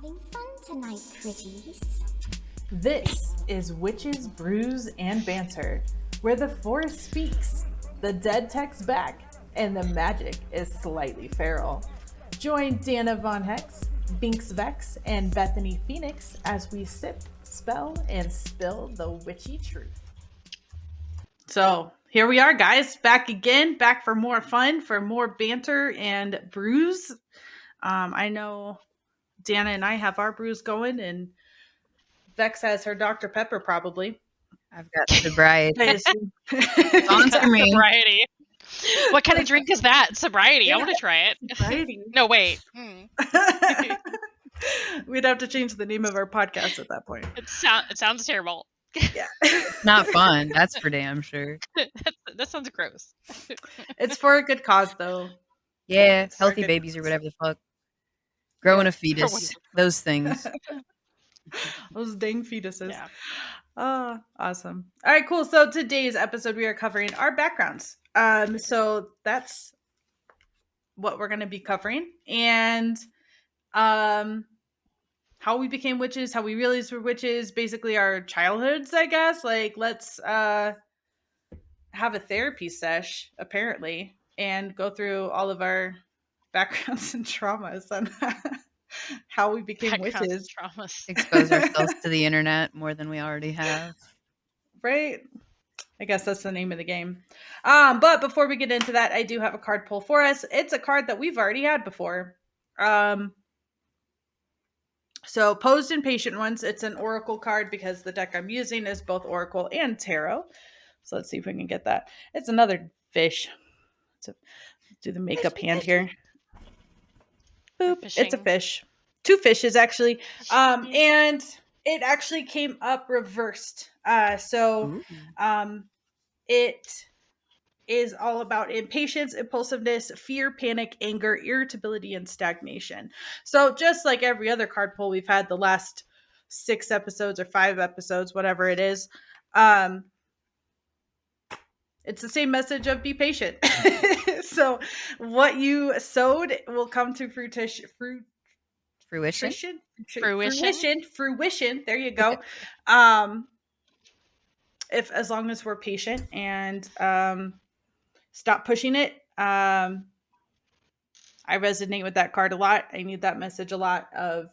Having fun tonight, pretties. This is Witches, Brews, and Banter, where the forest speaks, the dead text back, and the magic is slightly feral. Join Dana Von Hex, Binx Vex, and Bethany Fenyx as we sip, spell, and spill the witchy truth. So here we are, guys, back again, back for more fun, for more banter and brews. I know Dana and I have our brews going, and Vex has her Dr. Pepper, probably. I've got sobriety. Sponsor me. Sobriety. What kind of drink is that? Sobriety. Yeah. I want to try it. Sobriety. No, wait. We'd have to change the name of our podcast at that point. It sounds terrible. Yeah. It's not fun. That's for damn sure. That sounds gross. It's for a good cause, though. Yeah, healthy babies or whatever the fuck. Growing a fetus. Those things. Those dang fetuses. Yeah. Awesome. All right, cool. So today's episode, we are covering our backgrounds. So that's what we're going to be covering. And how we became witches, how we realized we're witches, basically our childhoods, I guess. Like, let's have a therapy sesh, apparently, and go through all of our backgrounds and traumas on how we became witches. Traumas. Expose ourselves to the internet more than we already have. Right? I guess that's the name of the game. But before we get into that, I do have a card pull for us. It's a card that we've already had before. So Posed and Patient Ones, it's an oracle card because the deck I'm using is both oracle and tarot. So let's see if we can get that. It's another fish. Let's do the makeup hand here. Boop. It's a fish. Two fishes, actually. And it actually came up reversed. It is all about impatience, impulsiveness, fear, panic, anger, irritability, and stagnation. So just like every other card pull we've had the last 6 episodes or 5 episodes, whatever it is, it's the same message of be patient. So what you sowed will come to fruition. There you go. As long as we're patient and stop pushing it. I resonate with that card a lot. I need that message a lot of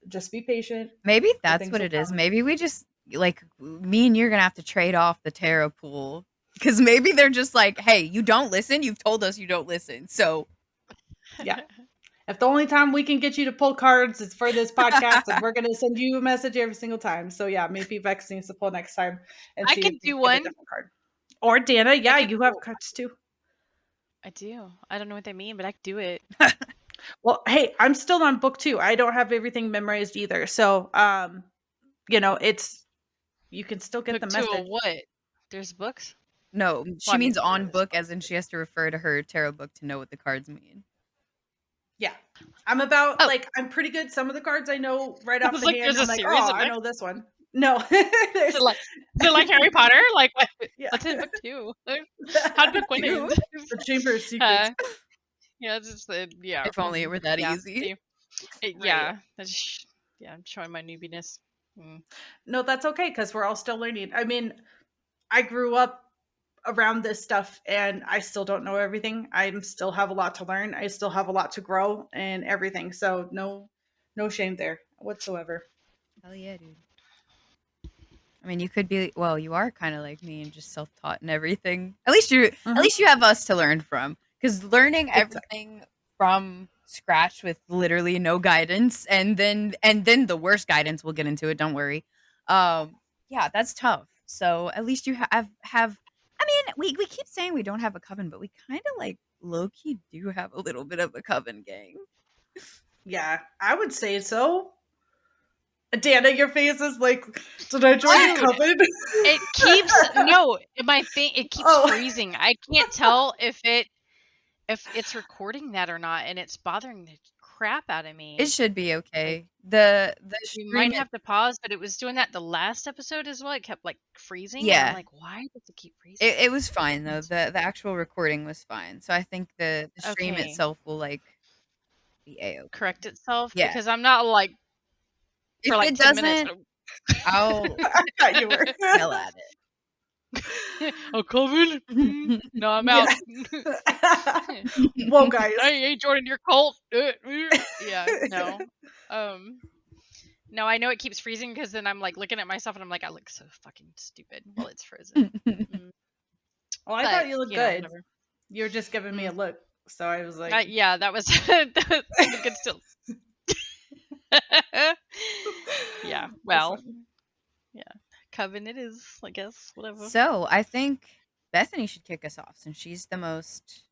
just be patient. Maybe that's what it is. Maybe we just, like, me and you're going to have to trade off the tarot pool. Because maybe they're just like, hey, you don't listen. You've told us you don't listen. So, yeah. If the only time we can get you to pull cards is for this podcast, and we're going to send you a message every single time. So, yeah, maybe Vex needs to pull next time. And I can do one. Card. Or Dana, yeah, you have cards too. I do. I don't know what they mean, but I can do it. Well, hey, I'm still on book 2. I don't have everything memorized either. So, you can still get book the message. 2 of what? There's books? No, she means on book, as in she has to refer to her tarot book to know what the cards mean. Yeah. I'm about, I'm pretty good. Some of the cards I know right off the hand. I'm like, I know this one. No. Is it like Harry Potter? Like, what's in book 2? How did book 1 end? The Chamber of Secrets. Yeah, it's just, yeah. If only it were that easy. Yeah. I'm showing my newbiness. No, that's okay, because we're all still learning. I mean, I grew up around this stuff and I still don't know everything. I still have a lot to learn. I still have a lot to grow and everything. So no shame there whatsoever. Hell yeah, dude. I mean, you could be, well, you are kind of like me and just self-taught and everything. At least you have us to learn from, because learning everything from scratch with literally no guidance and then the worst guidance, we'll get into it, don't worry. Yeah, that's tough. So at least you have I mean, we keep saying we don't have a coven, but we kind of like low-key do have a little bit of a coven gang. Yeah, I would say so. Dana, your face is like, did I join the coven? It keeps it keeps freezing. I can't tell if it's recording that or not, and it's bothering the crap out of me. It should be okay. The you might have to pause, but it was doing that the last episode as well. It kept like freezing. Yeah. I'm like, why does it keep freezing? It was fine though. The actual recording was fine. So I think the stream itself will like be A-okay. Correct itself. Yeah. Because I'm not like If for like it 10 minutes. doesn't, I'll I thought you were. yell at Oh, COVID? No, I'm Yeah. out. Whoa, guys. Hey, Jordan, your cult. Yeah, no. No, I know it keeps freezing because then I'm like looking at myself and I'm like, I look so fucking stupid while it's frozen. Well, I But, thought you looked good. whatever. You were just giving me a look, so I was like, Yeah, that was the good still. Yeah, That's well, funny. yeah, coven it is, I guess. Whatever. So I think Bethany should kick us off since she's the most,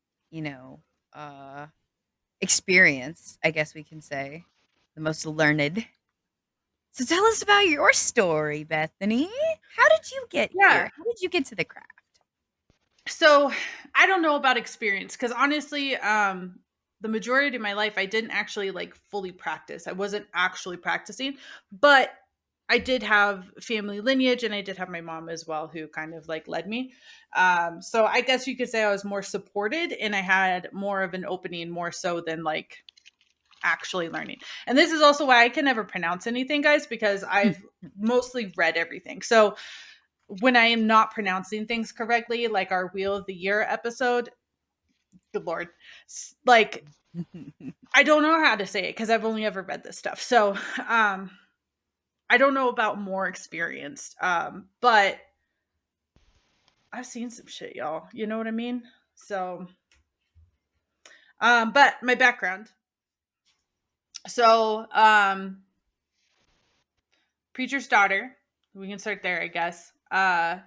experienced, I guess we can say, the most learned. So tell us about your story, Bethany. How did you get Yeah. here? How did you get to the craft? So I don't know about experience because honestly, the majority of my life I didn't actually like fully practice. I wasn't actually practicing, but I did have family lineage and I did have my mom as well who kind of like led me. So I guess you could say I was more supported and I had more of an opening more so than like actually learning. And this is also why I can never pronounce anything, guys, because I've mostly read everything. So when I am not pronouncing things correctly, like our Wheel of the Year episode, good Lord, like I don't know how to say it because I've only ever read this stuff. So I don't know about more experienced, but I've seen some shit, y'all. You know what I mean? So, but my background. So, preacher's daughter. We can start there, I guess.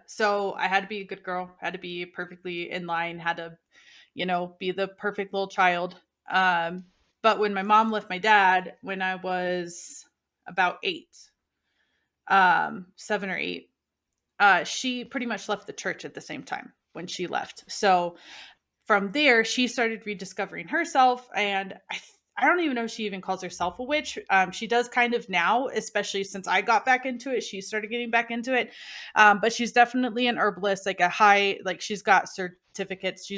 So I had to be a good girl, had to be perfectly in line, had to, be the perfect little child. But when my mom left my dad when I was about 7 or 8, she pretty much left the church at the same time when she left. So from there, she started rediscovering herself. And I don't even know if she even calls herself a witch. She does kind of now, especially since I got back into it. She started getting back into it. But she's definitely an herbalist, like a high, like she's got certificates.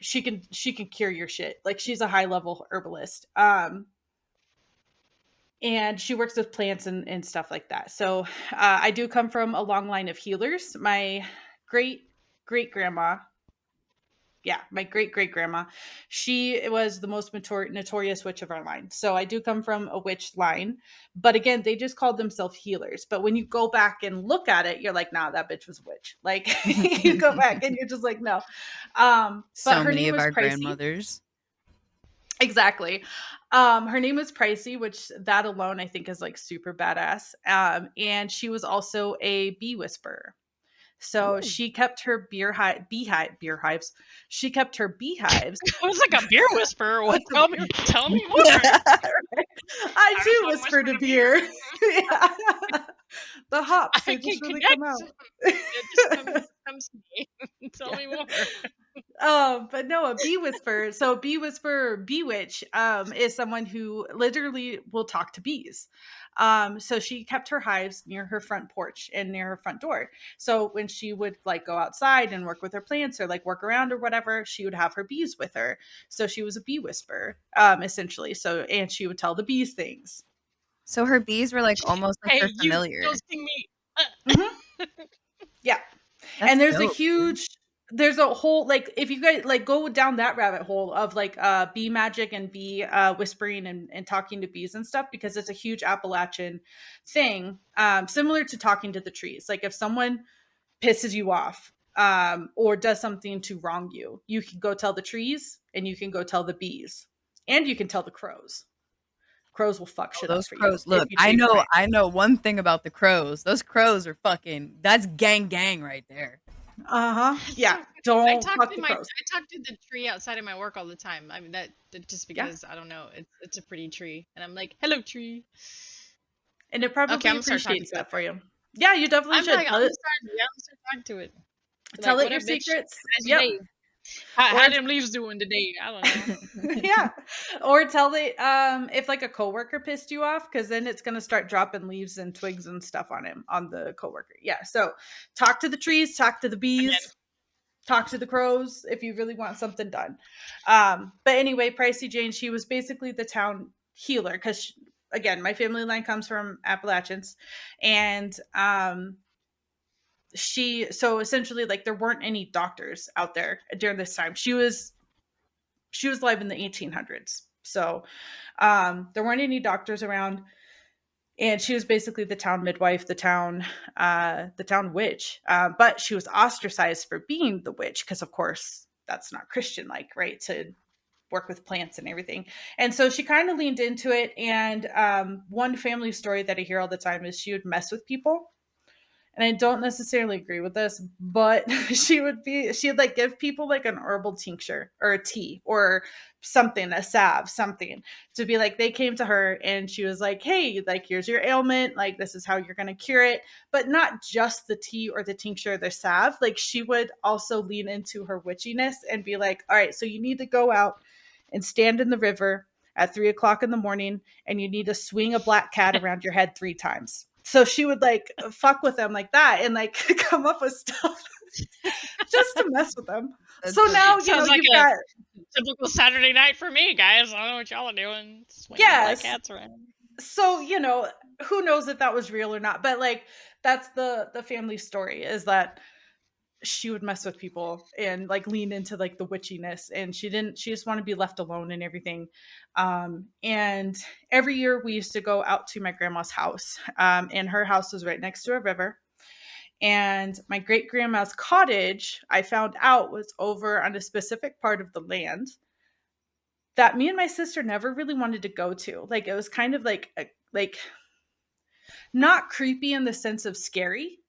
She can cure your shit. Like she's a high level herbalist. And she works with plants and stuff like that. So I do come from a long line of healers. My great grandma, my great grandma, she was the most notorious witch of our line. So I do come from a witch line, but again, they just called themselves healers. But when you go back and look at it, you're like, nah, that bitch was a witch. Like you go back and you're just like, no. But So her many name of was our Pricey. grandmothers. Exactly. Her name was Pricey, which that alone I think is like super badass. And she was also a bee whisperer. So Ooh. she kept her beer hives. She kept her beehives. I was like a beer whisperer. What? Tell me more. I just do wanna whisper to to beer. Yeah. The hops, I they just can really connect. come out. It just comes to me. Tell me more. But no, a bee whisperer. So bee whisperer, bee witch, is someone who literally will talk to bees. So she kept her hives near her front porch and near her front door. So when she would like go outside and work with her plants or like work around or whatever, she would have her bees with her. So she was a bee whisperer, essentially. So, and she would tell the bees things. So her bees were like almost like Hey, her you familiar. ghosting me. Mm-hmm. Yeah. That's And there's dope, there's a whole, like, if you guys like go down that rabbit hole of like bee magic and bee whispering and talking to bees and stuff, because it's a huge Appalachian thing, similar to talking to the trees. Like if someone pisses you off or does something to wrong you, you can go tell the trees and you can go tell the bees and you can tell the crows. Crows will fuck shit up those for crows. you if Look, you I treat them know right. I know one thing about the crows. Those crows are fucking, that's gang right there. Yeah. I Don't talk fuck to the my crows. I talk to the tree outside of my work all the time. I mean that just Yeah. because I don't know, it's a pretty tree, and I'm like, hello tree. And it Okay, probably I'm gonna start talking appreciates to it. that for you. Yeah, you definitely I'm should. like, I'm gonna start talking to it. Tell Like, it what your up, bitch? secrets. How's your Yep. day? How Or them leaves doing today? I don't know. yeah. Or tell it if like a coworker pissed you off, because then it's gonna start dropping leaves and twigs and stuff on him, on the coworker. Yeah. So talk to the trees, talk to the bees, Again. talk to the crows if you really want something done. But anyway, Pricey Jane, she was basically the town healer because again, my family line comes from Appalachians, and so essentially, like, there weren't any doctors out there during this time. She was alive in the 1800s, so there weren't any doctors around, and she was basically the town midwife, the town witch. But she was ostracized for being the witch because, of course, that's not Christian like, right, to work with plants and everything. And so she kind of leaned into it. And one family story that I hear all the time is she would mess with people. And I don't necessarily agree with this, but she'd like give people like an herbal tincture or a tea or something, a salve, something, to be like, they came to her and she was like, hey, like, here's your ailment, like, this is how you're going to cure it. But not just the tea or the tincture or the salve. Like, she would also lean into her witchiness and be like, all right, so you need to go out and stand in the river at 3:00 in the morning, and you need to swing a black cat around your head 3 times. So she would like fuck with them like that and like come up with stuff just to mess with them. So now, you know, Sounds like you've a got typical Saturday night for me, guys. I don't know what y'all are doing. Swinging Yes. like cats around. So, you know, who knows if that was real or not, but like, that's the family story, is that she would mess with people and like lean into like the witchiness, and she just wanted to be left alone and everything. And every year we used to go out to my grandma's house, and her house was right next to a river. And my great grandma's cottage, I found out, was over on a specific part of the land that me and my sister never really wanted to go to. Like, it was kind of like not creepy in the sense of scary,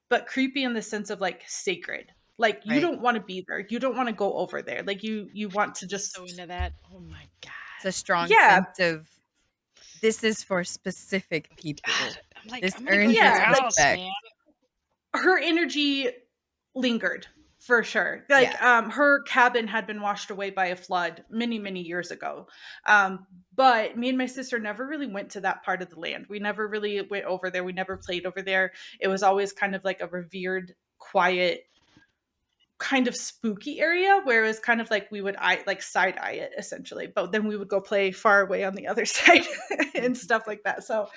but creepy in the sense of like sacred. Like, you Right. don't want to be there. You don't want to go over there. Like, you want to just So into that. Oh my god. It's a strong Yeah. sense of this is for specific people. God, I'm like, This I'm gonna go earns to your Yeah, its like- house, respect. man. her energy lingered for sure. Like, her cabin had been washed away by a flood many, many years ago. But me and my sister never really went to that part of the land. We never really went over there. We never played over there. It was always kind of like a revered, quiet, kind of spooky area where it was kind of like we would side eye it essentially, but then we would go play far away on the other side and stuff like that. So,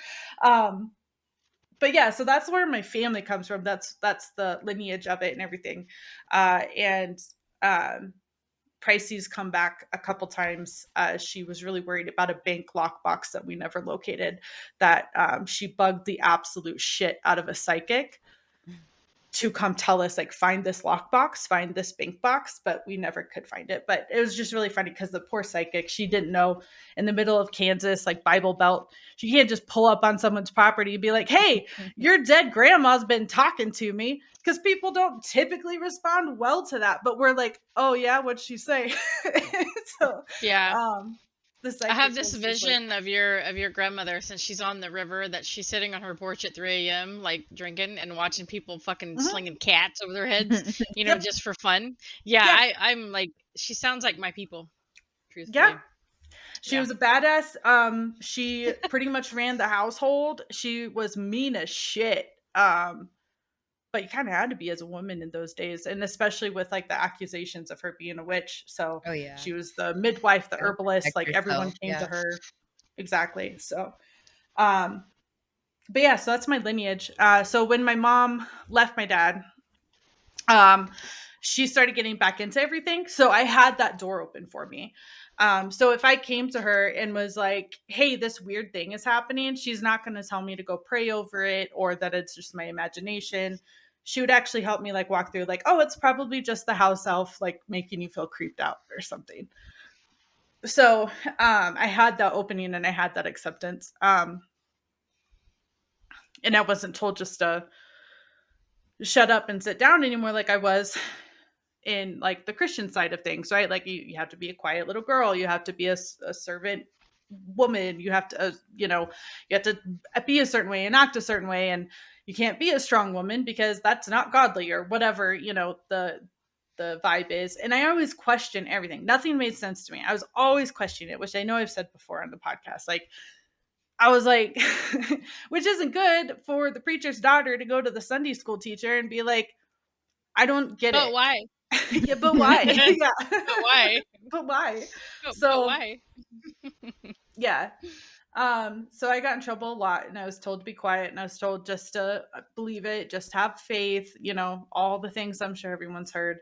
but yeah, so that's where my family comes from. That's the lineage of it and everything. And Pricey's come back a couple times. She was really worried about a bank lockbox that we never located, that she bugged the absolute shit out of a psychic to come tell us, like, find this lockbox, find this bank box, but we never could find it. But it was just really funny because the poor psychic, she didn't know, in the middle of Kansas, like Bible Belt, she can't just pull up on someone's property and be like, hey, your dead grandma's been talking to me, because people don't typically respond well to that. But we're like, oh yeah, what'd she say? So Yeah. the I psychic have this was just like, vision of your grandmother, since she's on the river, that she's sitting on her porch at 3 a.m. like drinking and watching people fucking slinging cats over their heads, you know, Yep. just for fun. Yeah, Yeah. I'm like, she sounds like my people, truthfully. Yeah. She Yeah. was a badass. She pretty much ran the household. She was mean as shit. But you kind of had to be as a woman in those days, and especially with like the accusations of her being a witch. So Oh yeah. she was the midwife, the Gotta herbalist, protect like everyone yourself, came yeah. to her. Exactly. So, but yeah, so that's my lineage. So when my mom left my dad, she started getting back into everything. So I had that door open for me. So if I came to her and was like, hey, this weird thing is happening, she's not going to tell me to go pray over it or that it's just my imagination. She would actually help me like walk through, like, oh, it's probably just the house elf, like making you feel creeped out or something. So I had that opening and I had that acceptance. And I wasn't told just to shut up and sit down anymore like I was in like the Christian side of things, right? Like you have to be a quiet little girl. You have to be a servant woman. You have to, you have to be a certain way and act a certain way. And you can't be a strong woman because that's not godly or whatever, the vibe is. And I always question everything. Nothing made sense to me. I was always questioning it, which I know I've said before on the podcast. Like, I was like, which isn't good for the preacher's daughter to go to the Sunday school teacher and be like, I don't get But it. why? Yeah, but why? Yeah. But why? But why? But So why? yeah. So I got in trouble a lot, and I was told to be quiet, and I was told just to believe it, just have faith, all the things I'm sure everyone's heard.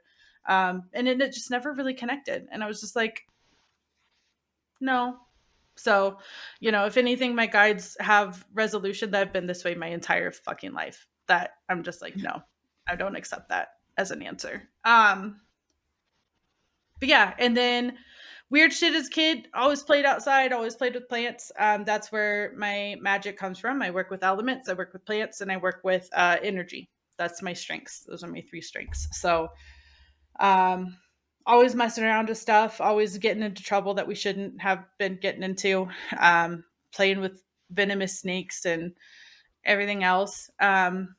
And it just never really connected. And I was just like, no. So, if anything, my guides have resolution that I've been this way my entire fucking life. That I'm just like, no, I don't accept that as an answer. But yeah, and then weird shit as a kid, always played outside, always played with plants. That's where my magic comes from. I work with elements, I work with plants, and I work with energy. That's my strengths. Those are my 3 strengths. So always messing around with stuff, always getting into trouble that we shouldn't have been getting into, playing with venomous snakes and everything else. And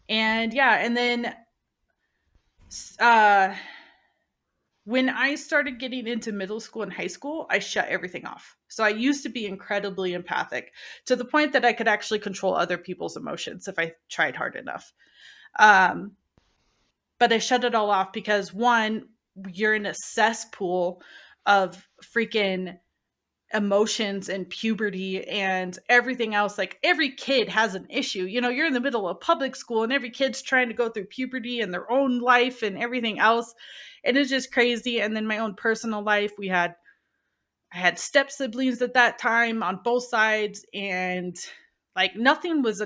yeah, and then when I started getting into middle school and high school, I shut everything off. So I used to be incredibly empathic to the point that I could actually control other people's emotions if I tried hard enough. But I shut it all off because, one, you're in a cesspool of freaking emotions and puberty and everything else. Like, every kid has an issue. You're in the middle of public school and every kid's trying to go through puberty and their own life and everything else. And it's just crazy. And then my own personal life, I had step siblings at that time on both sides, and like nothing was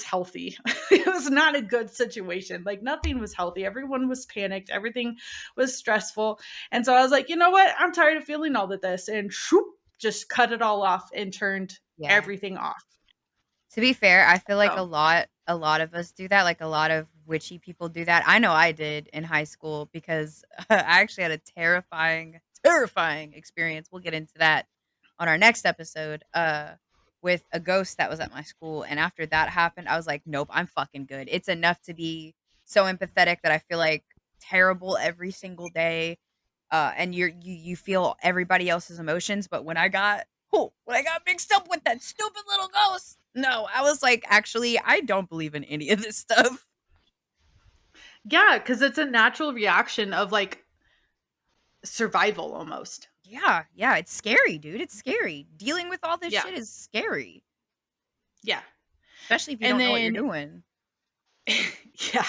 healthy. It was not a good situation. Like, nothing was healthy. Everyone was panicked. Everything was stressful. And so I was like, you know what? I'm tired of feeling all of this, and shoop, just cut it all off and turned everything off. To be fair, I feel like So. a lot of us do that. Like, a lot of witchy people do that. I know I did in high school because I actually had a terrifying experience. We'll get into that on our next episode. With a ghost that was at my school, and after that happened, I was like, nope, I'm fucking good. It's enough to be so empathetic that I feel like terrible every single day. And you feel everybody else's emotions, but when I got mixed up with that stupid little ghost, no, I was like, actually, I don't believe in any of this stuff. Yeah, because it's a natural reaction of like survival almost. Yeah, it's scary, dude. It's scary. Dealing with all this shit is scary. Yeah. Especially if you don't know what you're doing. Yeah,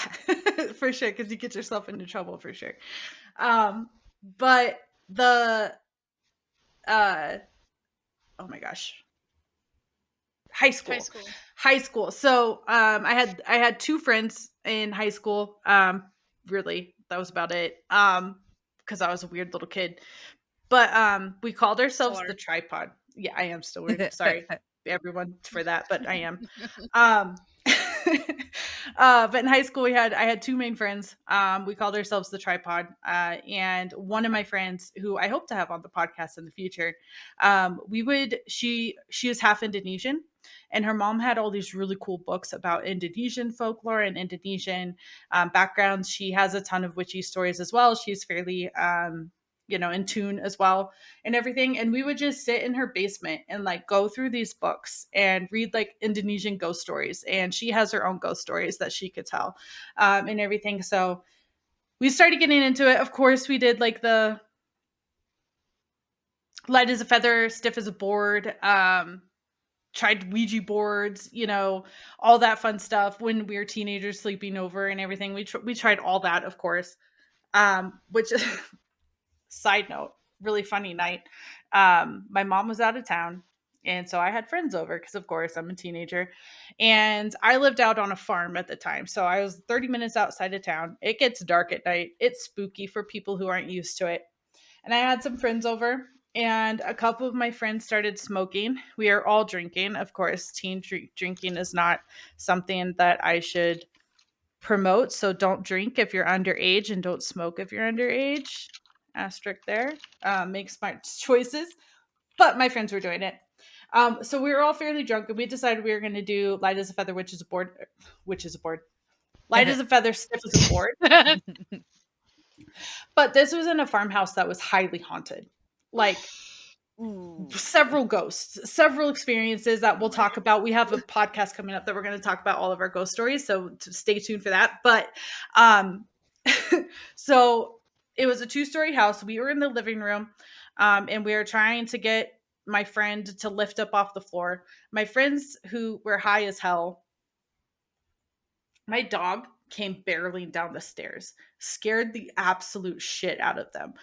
for sure, because you get yourself into trouble for sure. But the oh my gosh, high school. So I had 2 friends in high school. Really, that was about it. Because I was a weird little kid. But we called ourselves the Tripod. Yeah, I am still weird. Sorry everyone for that, but I am. But in high school, I had 2 main friends. We called ourselves the Tripod. And one of my friends, who I hope to have on the podcast in the future, she is half Indonesian, and her mom had all these really cool books about Indonesian folklore and Indonesian backgrounds. She has a ton of witchy stories as well. She's fairly in tune as well and everything. And we would just sit in her basement and like go through these books and read like Indonesian ghost stories. And she has her own ghost stories that she could tell and everything. So we started getting into it. Of course, we did like the light as a feather, stiff as a board, tried Ouija boards, all that fun stuff when we were teenagers sleeping over and everything. We tried all that, of course, which is side note, really funny night. My mom was out of town, and so I had friends over because, of course, I'm a teenager, and I lived out on a farm at the time. So I was 30 minutes outside of town. It gets dark at night. It's spooky for people who aren't used to it. And I had some friends over, and a couple of my friends started smoking. We are all drinking. Of course, teen drinking is not something that I should promote. So don't drink if you're underage, and don't smoke if you're underage. Asterisk there. Make smart choices. But my friends were doing it. So we were all fairly drunk, and we decided we were going to do light as a feather, which is a board. Light as a feather, stiff as a board. But this was in a farmhouse that was highly haunted. Like, several ghosts, several experiences that we'll talk about. We have a podcast coming up that we're going to talk about all of our ghost stories. So stay tuned for that. But so it was a 2-story house. We were in the living room, and we were trying to get my friend to lift up off the floor. My friends who were high as hell, my dog came barreling down the stairs, scared the absolute shit out of them.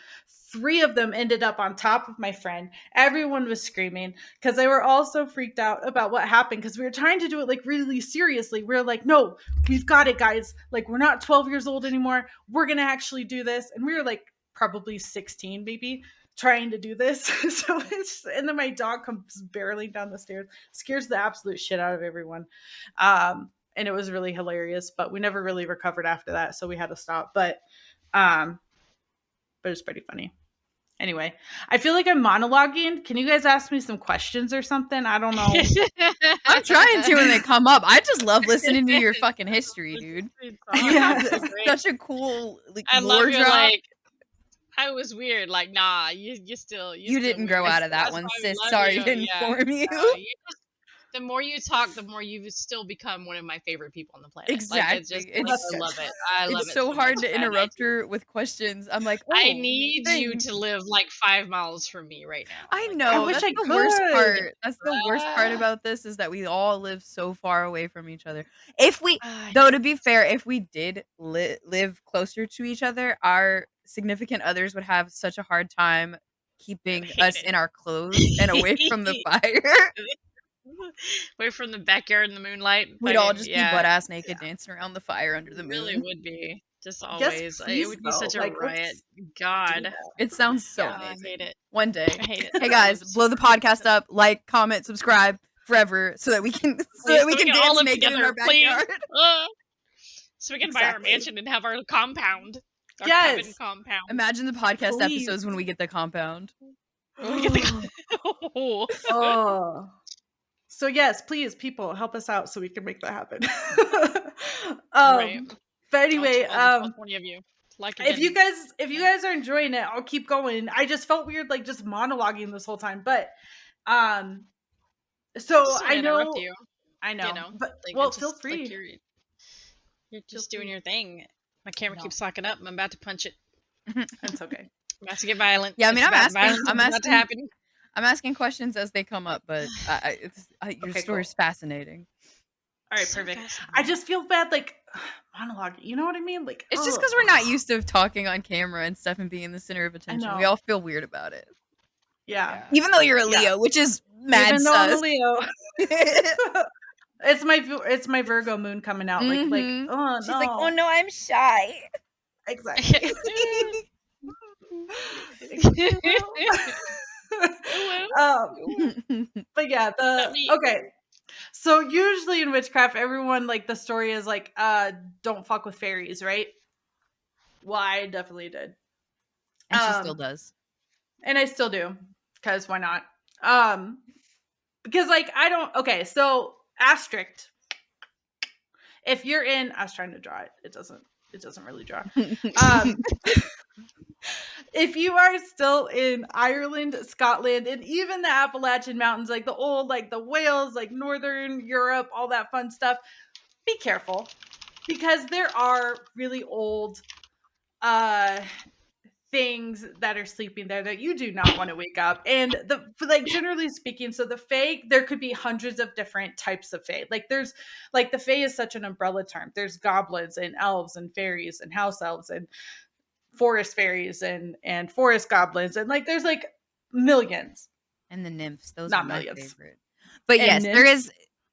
3 of them ended up on top of my friend. Everyone was screaming because they were all so freaked out about what happened because we were trying to do it like really seriously. We were like, no, we've got it, guys. Like, we're not 12 years old anymore. We're going to actually do this. And we were like probably 16 maybe trying to do this. So and then my dog comes barreling down the stairs, scares the absolute shit out of everyone. And it was really hilarious, but we never really recovered after that, so we had to stop. But it's pretty funny. Anyway, I feel like I'm monologuing. Can you guys ask me some questions or something? I don't know. I'm trying to when they come up. I just love listening to your fucking history, dude. You have such a cool I lore love your drop. like. I was weird. Like, nah, you still. You didn't grow weird. out of that That's one, why we sis. love Sorry you. to inform you. The more you talk, the more you still become one of my favorite people on the planet. Exactly. Like, it's just, It's- I love it. I love It's it so hard much. to interrupt her with questions. I'm like, I oh, need you thanks. to live like 5 miles from me right now. I Like, know. I wish That's I the worst could. part. That's the worst part about this is that we all live so far away from each other. If we, though, to be fair, if we did live closer to each other, our significant others would have such a hard time keeping us in our clothes and away from the fire. away from the backyard in the moonlight. We'd all just be butt ass naked dancing around the fire under the It moon. really would be. Just Yes, always. please, It would be though. such a Like, let's riot. do God. that. It sounds so I amazing. hate it. One day. I hate it. Hey guys, blow the podcast up, like, comment, subscribe forever so that we can all dance live naked in our please. backyard. So we can buy our mansion and have our compound. Our Yes. cabin compound. Imagine the podcast Please. episodes when we get the compound. Oh. So yes, please, people, help us out so we can make that happen. Right. But anyway, I'll 20 of you. Like if you guys are enjoying it, I'll keep going. I just felt weird like just monologuing this whole time, but so I know you, but like, well, just, feel free. Like you're just doing your thing. My camera keeps locking up. I'm about to punch it. That's okay. I'm about to get violent. Yeah, I mean, It's I'm about to happen. asking questions as they come up, but your Okay, story's fascinating. All right, So perfect. fascinating. I just feel bad, like monologue. You know what I mean? Like It's just because we're not used to talking on camera and stuff and being in the center of attention. We know. all feel weird about it. Yeah. Even though you're a Yeah. Leo, which is mad Even though I'm a sus. Leo. It's my Virgo moon coming out. Like Mhm. oh She's no. like, oh no, I'm shy. Exactly. But yeah, okay. So usually in witchcraft, everyone like the story is like, don't fuck with fairies, right? Well, I definitely did. And she still does. And I still do, because why not? Because like I don't. Okay, so asterisk. If you're in, I was trying to draw it. It doesn't really draw. If you are still in Ireland, Scotland, and even the Appalachian Mountains, like the old, like the Wales, like Northern Europe, all that fun stuff, be careful, because there are really old things that are sleeping there that you do not want to wake up. And generally speaking, so the fae, there could be hundreds of different types of fae. Like there's like the fae is such an umbrella term. There's goblins and elves and fairies and house elves and forest fairies and forest goblins, and like there's like millions. And the nymphs, those Not are my millions. favorite. But And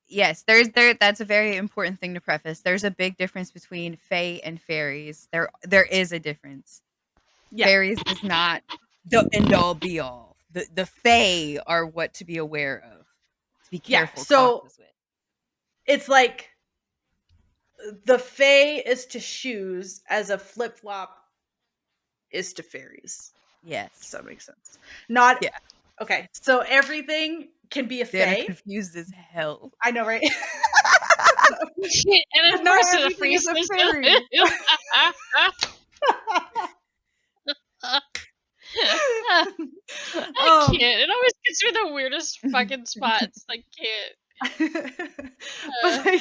yes, there's that's a very important thing to preface. There's a big difference between fae and fairies. There is a difference. Yeah. Fairies is not the end all be all. The fae are what to be aware of. To be careful. So cautious with. it's like the fae is to shoes as a flip-flop is to fairies. Yes. Does that make sense? Not Yeah. Okay, so everything can be a They're fae. confused as hell. I know, right? And of Not course, the everything is a priest fairy. I can't. It always gets me the weirdest fucking spots. I can't. But like,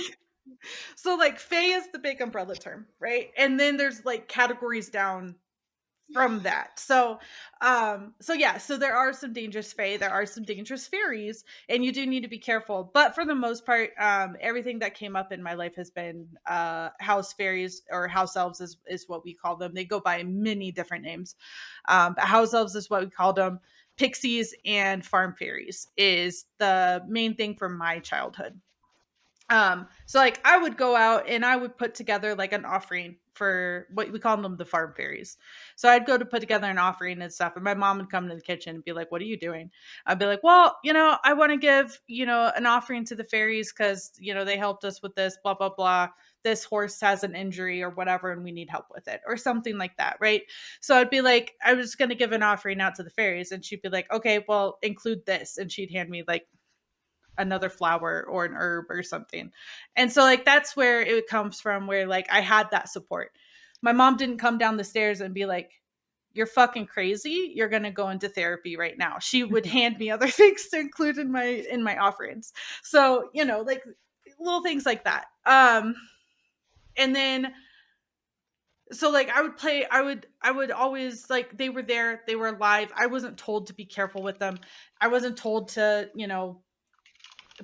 so like fae is the big umbrella term, right? And then there's like categories down from that. So there are some dangerous fae, there are some dangerous fairies, and you do need to be careful. But for the most part, everything that came up in my life has been house fairies, or house elves is what we call them. They go by many different names. But house elves is what we called them. Pixies and farm fairies is the main thing from my childhood. So like I would go out and I would put together like an offering for what we call them, the farm fairies. So I'd go to put together an offering and stuff, and my mom would come to the kitchen and be like, "What are you doing?" I'd be like, "Well, I want to give, an offering to the fairies because, they helped us with this, blah, blah, blah. This horse has an injury or whatever, and we need help with it," or something like that, right? So I'd be like, I was going to give an offering out to the fairies, and she'd be like, "Okay, well, include this." And she'd hand me like another flower or an herb or something. And so like that's where it comes from, where like I had that support. My mom didn't come down the stairs and be like, "You're fucking crazy. You're going to go into therapy right now." She would hand me other things to include in my offerings. So, like little things like that. And then so like I would always, like, they were there, they were alive. I wasn't told to be careful with them. I wasn't told to,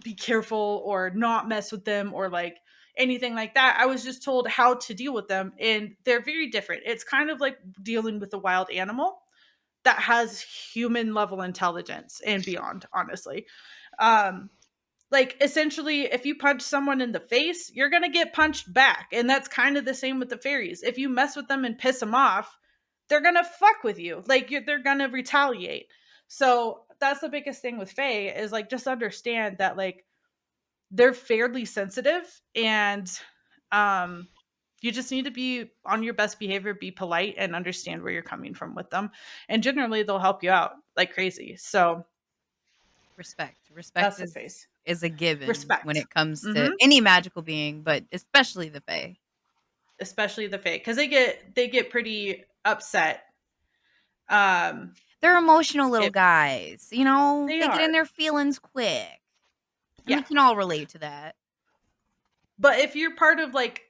be careful or not mess with them or like anything like that. I was just told how to deal with them, and they're very different. It's kind of like dealing with a wild animal that has human level intelligence and beyond, honestly. Um like essentially, if you punch someone in the face, you're going to get punched back, and that's kind of the same with the fairies. If you mess with them and piss them off, they're going to fuck with you. Like they're going to retaliate. So that's the biggest thing with fae, is like just understand that like they're fairly sensitive, and um you just need to be on your best behavior, be polite, and understand where you're coming from with them, and generally they'll help you out like crazy. So Respect. Respect that's the face. is a given when Respect. it comes Hmm. to any magical being, but especially the Fae. Especially the fae, because they get pretty upset. um They're emotional little if guys, they they get in are, their feelings quick. And we yeah. can all relate to that. But if you're part of like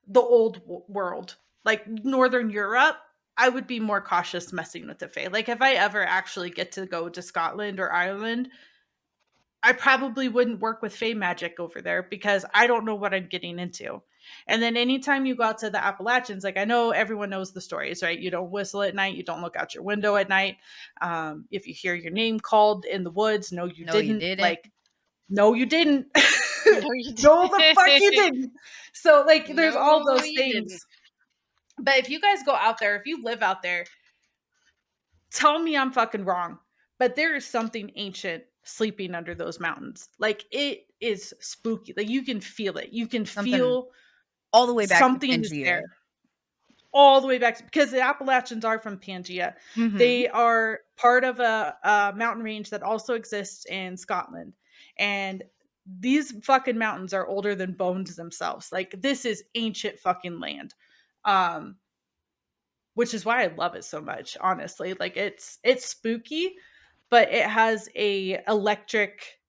the old world, like Northern Europe, I would be more cautious messing with the fae. Like if I ever actually get to go to Scotland or Ireland, I probably wouldn't work with fae magic over there, because I don't know what I'm getting into. And then anytime you go out to the Appalachians, like I know everyone knows the stories, right? You don't whistle at night, you don't look out your window at night. If you hear your name called in the woods, no, you No, you didn't. didn't. Like, no, you didn't. No, you No, the fuck you didn't. didn't. So like, there's all No, those you didn't. things. But if you guys go out there, if you live out there, tell me I'm fucking wrong, but there is something ancient sleeping under those mountains. Like it is spooky. Like you can feel it. You can Something feel all the way back to something is there. Pangea. All the way back because the Appalachians are from Pangea. Mm-hmm. They are part of a mountain range that also exists in Scotland. And these fucking mountains are older than bones themselves. Like this is ancient fucking land. Um which is why I love it so much, honestly. Like it's spooky, but it has a electric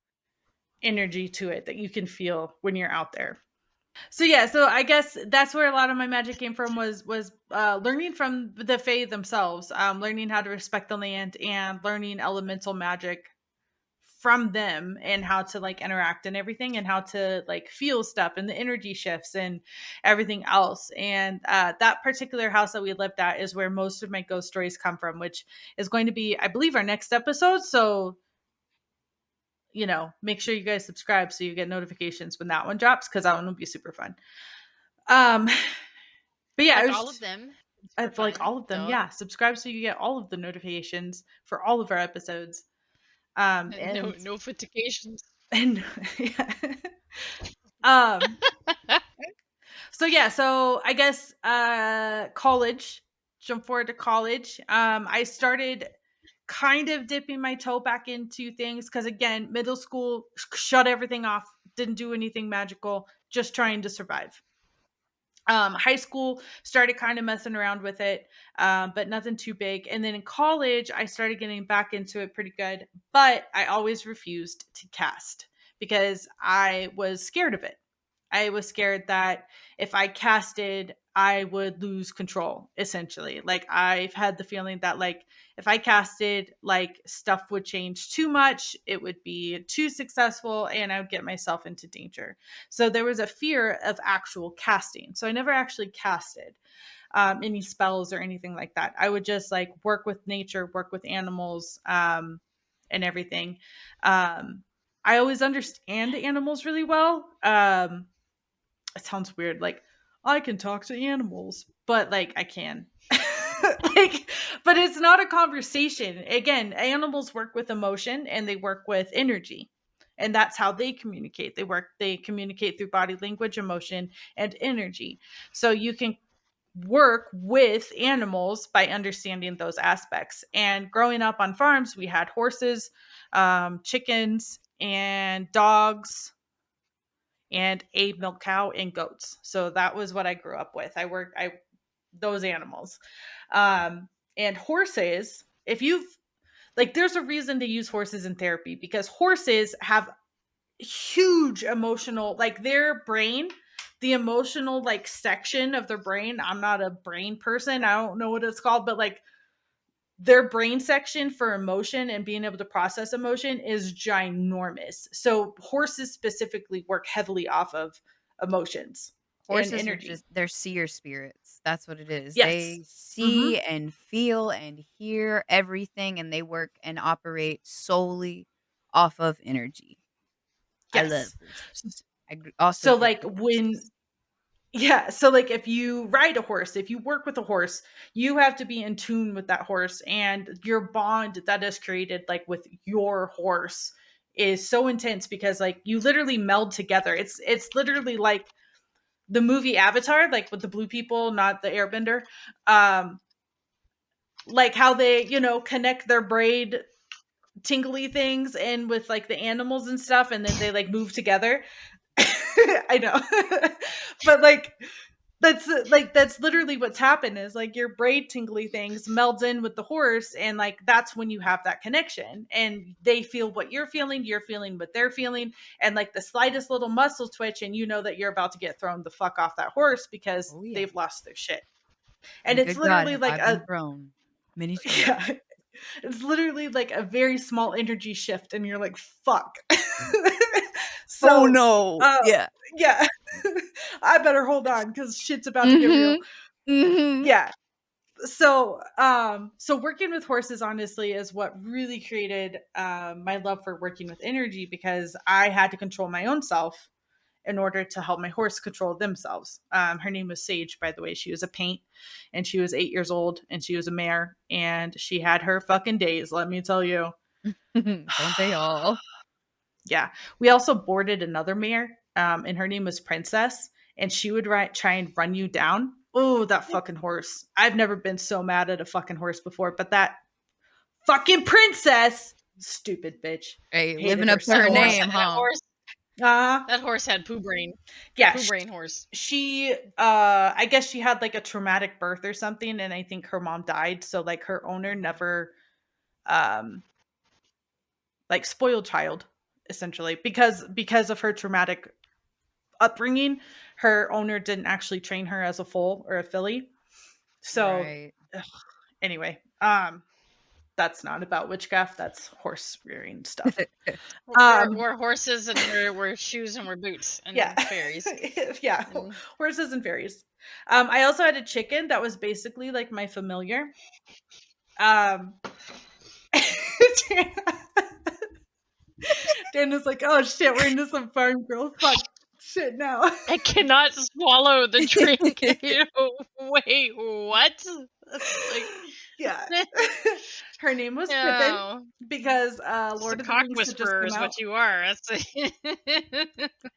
energy to it that you can feel when you're out there. So yeah, so I guess that's where a lot of my magic came from, was learning from the Fae themselves, learning how to respect the land and learning elemental magic from them, and how to like interact and everything, and how to like feel stuff and the energy shifts and everything else. And that particular house that we lived at is where most of my ghost stories come from, which is going to be, I believe, our next episode. So make sure you guys subscribe so you get notifications when that one drops, because that one will be super fun. um but yeah, Like all of them. It's for I've like fun. all of them. Duh. Yeah, subscribe so you get all of the notifications for all of our episodes. No And notifications. and yeah. um so yeah, so I guess college, jump forward to college. I started kind of dipping my toe back into things, because again, middle school shut everything off, didn't do anything magical, just trying to survive. High school started kind of messing around with it, but nothing too big. And then in college, I started getting back into it pretty good, but I always refused to cast because I was scared of it. I was scared that if I casted, I would lose control, essentially. Like, I've had the feeling that, like, if I casted, like, stuff would change too much, it would be too successful, and I would get myself into danger. So there was a fear of actual casting. So I never actually casted any spells or anything like that. I would just, like, work with nature, work with animals, and everything. I always understand animals really well. It sounds weird, like, I can talk to animals, but, like, I can. Like, but it's not a conversation. Again, animals work with emotion and they work with energy. And that's how they communicate. They communicate through body language, emotion, and energy. So you can work with animals by understanding those aspects. And growing up on farms, we had horses, chickens, and dogs, and a milk cow and goats. So that was what I grew up with. I those animals. And horses, if you've, like, there's a reason to use horses in therapy, because horses have huge emotional, like, their brain, the emotional, like, section of their brain. I'm not a brain person. I don't know what it's called, but, like, their brain section for emotion and being able to process emotion is ginormous. So horses specifically work heavily off of emotions and Horses are energy. just they're seer spirits. That's what it is. Yes. They Mm-hmm. see and feel and hear everything, and they work and operate solely off of energy. I love Yes. horses. Also So, grew up like, with when, horses. yeah, so, like, if you ride a horse, if you work with a horse, you have to be in tune with that horse, and your bond that is created, like, with your horse is so intense, because, like, you literally meld together. It's literally like the movie Avatar, like, with the blue people, not the airbender. Um like, how they, connect their braid tingly things in with, like, the animals and stuff, and then they, like, move together. I know. But, like, that's literally what's happened, is, like, your braid tingly things melds in with the horse, and, like, that's when you have that connection, and they feel what you're feeling what they're feeling, and, like, the slightest little muscle twitch, and you know that you're about to get thrown the fuck off that horse because Oh yeah. they've lost their shit. And And it's good God, literally have like I been a thrown many times. yeah, it's literally like a very small energy shift, and you're like, fuck. Oh So, no. uh, Yeah. yeah, I better hold on because shit's about to get real. Mm-hmm. Mm-hmm. Yeah. So working with horses, honestly, is what really created my love for working with energy, because I had to control my own self in order to help my horse control themselves. Her name was Sage, by the way. She was a paint, and she was 8 years old, and she was a mare, and she had her fucking days, let me tell you. Don't they all? Yeah. We also boarded another mare, and her name was Princess, and she would try and run you down. Oh, that fucking horse. I've never been so mad at a fucking horse before, but that fucking Princess, stupid bitch. Hey, Hated living her up to That her so horse, much. name, huh? Uh, that horse had poo brain. yeah, Poo brain horse. she I guess she had, like, a traumatic birth or something, and I think her mom died, so, like, her owner never, um like, spoiled child, essentially, because of her traumatic upbringing. Her owner didn't actually train her as a foal or a filly. So, Right. ugh, anyway, that's not about witchcraft, that's horse rearing stuff. Um We're horses, and we're shoes, and we're boots, yeah. and fairies. Yeah, And horses and fairies. I also had a chicken that was basically like my familiar. Um Dana's like, oh shit, we're into some farm girl fuck shit now. I cannot swallow the drink. Wait, what? Like, Yeah. Her name was Pippin, no. because It's a Lord of the cock Rings had just whisperer come is out. what you are.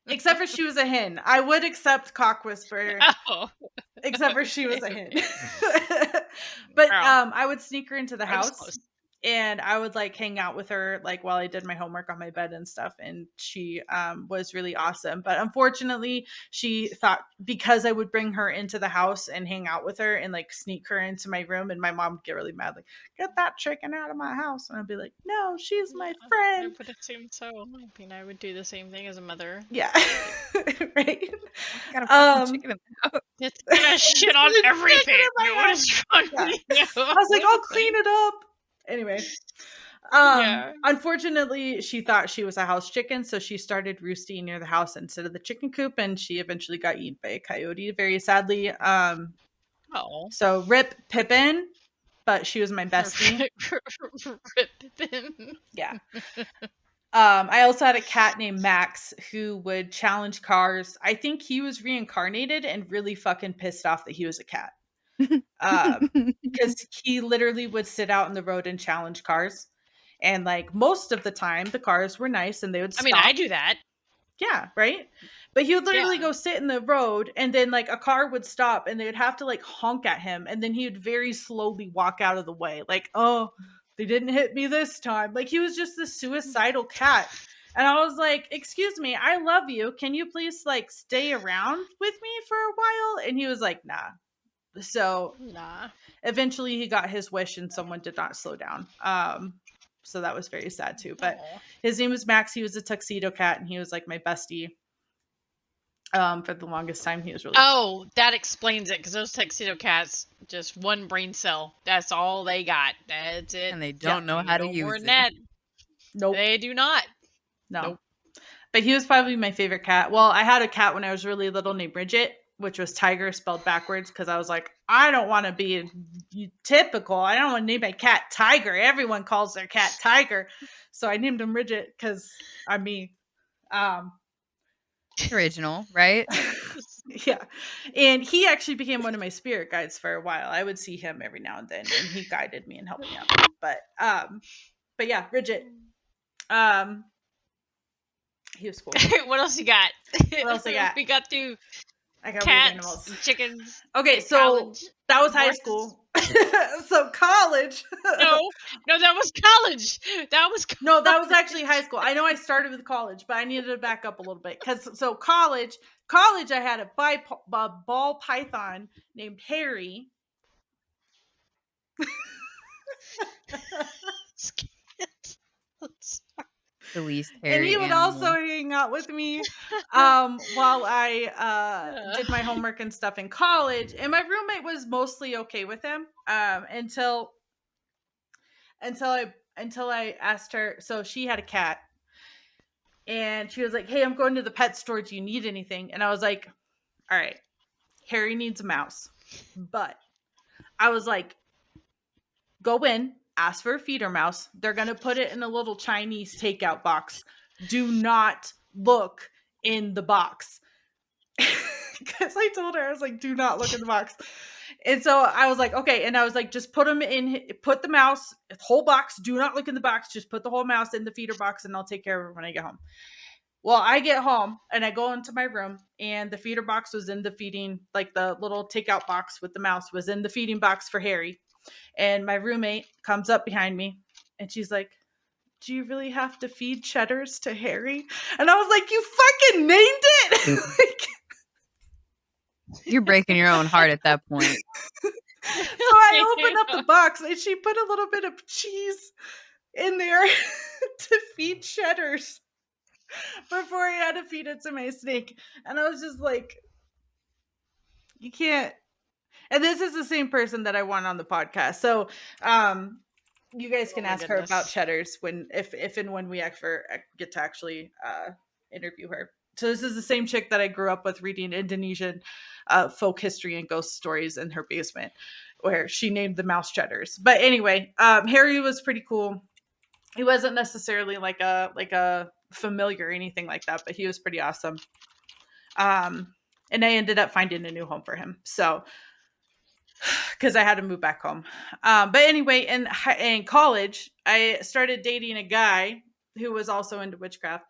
Except for she was a hen. I would accept cock whisperer, Oh, except for she was a okay, hen. okay. But Girl, I would sneak her into the I was house, close. and I would like hang out with her like while I did my homework on my bed and stuff. And she was really awesome. But unfortunately, she thought because I would bring her into the house and hang out with her and like sneak her into my room, and my mom would get really mad, like, get that chicken out of my house. And I'd be like, no, she's my I friend. would assume so. I mean, I would do the same thing as a mother. Yeah. Right. Got a fucking chicken in the house. It's gonna shit on Chicken in everything. my What house. is wrong Yeah. with you? I was like, I'll clean it up. Anyway. Yeah. Unfortunately, she thought she was a house chicken, so she started roosting near the house instead of the chicken coop, and she eventually got eaten by a coyote, very sadly. Oh. So rip Pippin, but she was my bestie. Rip Pippin. Yeah. I also had a cat named Max who would challenge cars. I think he was reincarnated and really fucking pissed off that he was a cat. Because he literally would sit out in the road and challenge cars. And like most of the time, the cars were nice and they would stop. I mean, I do that. Yeah, right? But he would literally Yeah. go sit in the road, and then like a car would stop and they would have to like honk at him, and then he would very slowly walk out of the way. Like, oh, they didn't hit me this time. Like he was just this suicidal cat. And I was like, excuse me, I love you. Can you please like stay around with me for a while? And he was like, nah. So Nah. eventually he got his wish and someone did not slow down. So that was very sad too. But Aw. his name was Max. He was a tuxedo cat, and he was like my bestie. For the longest time, he was really. Oh, that explains it, because those tuxedo cats, just one brain cell. That's all they got. That's it. And they don't know how to No use more it. than that. Nope. They do not. No. Nope. But he was probably my favorite cat. Well, I had a cat when I was really little named Bridget, which was tiger spelled backwards, because I was like, I don't want to be typical. I don't want to name my cat Tiger. Everyone calls their cat Tiger. So I named him Bridget because I'm me. It's original, right? Yeah. And he actually became one of my spirit guides for a while. I would see him every now and then, and he guided me and helped me out. But yeah, Bridget. He was cool. What else you got? What else I got? We got through I got weird cats, animals. and chickens. Okay, and so college. that was high Horses. school. So college. No, that was college. That was No, that was actually high school. I know I started with college, but I needed to back up a little bit, because so college, I had a ball python named Harry. The least And hairy he would animal. also hang out with me while I did my homework and stuff in college. And my roommate was mostly okay with him until I asked her. So she had a cat, and she was like, hey, I'm going to the pet store. Do you need anything? And I was like, all right, Harry needs a mouse. But I was like, go in, ask for a feeder mouse. They're going to put it in a little Chinese takeout box. Do not look in the box. Because I told her, I was like, do not look in the box. And so I was like, okay. And I was like, just put the mouse, whole box. Do not look in the box. Just put the whole mouse in the feeder box, and I'll take care of it when I get home. Well, I get home and I go into my room, and the feeder box was in the feeding, like the little takeout box with the mouse was in the feeding box for Harry. And my roommate comes up behind me, and she's like, do you really have to feed cheddars to Harry? And I was like, you fucking named it. Like, You're breaking your own heart at that point. so I opened up the box, and she put a little bit of cheese in there to feed cheddars before I had to feed it to my snake. And I was just like, you can't. And this is the same person that I want on the podcast. So you guys can ask her about cheddars if and when we ever get to actually interview her. So this is the same chick that I grew up with reading Indonesian folk history and ghost stories in her basement, where she named the mouse cheddars. But anyway, Harry was pretty cool. He wasn't necessarily like a familiar or anything like that, but he was pretty awesome. And I ended up finding a new home for him. So, because I had to move back home. But anyway, in college, I started dating a guy who was also into witchcraft.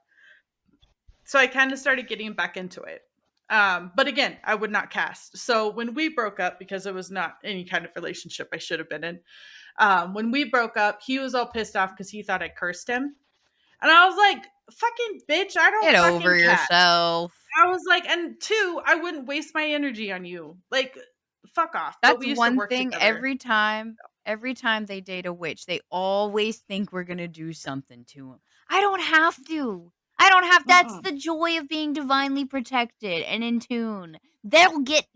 So I kind of started getting back into it. But again, I would not cast. So when we broke up, because it was not any kind of relationship I should have been in, When we broke up, he was all pissed off because he thought I cursed him. And I was like, fucking bitch, I don't Get fucking over cat. yourself. I was like, and two, I wouldn't waste my energy on you. Like, fuck off. But That's we used to one work thing. together. Every time they date a witch, they always think we're gonna do something to them. I don't have to. That's the joy of being divinely protected and in tune. They'll get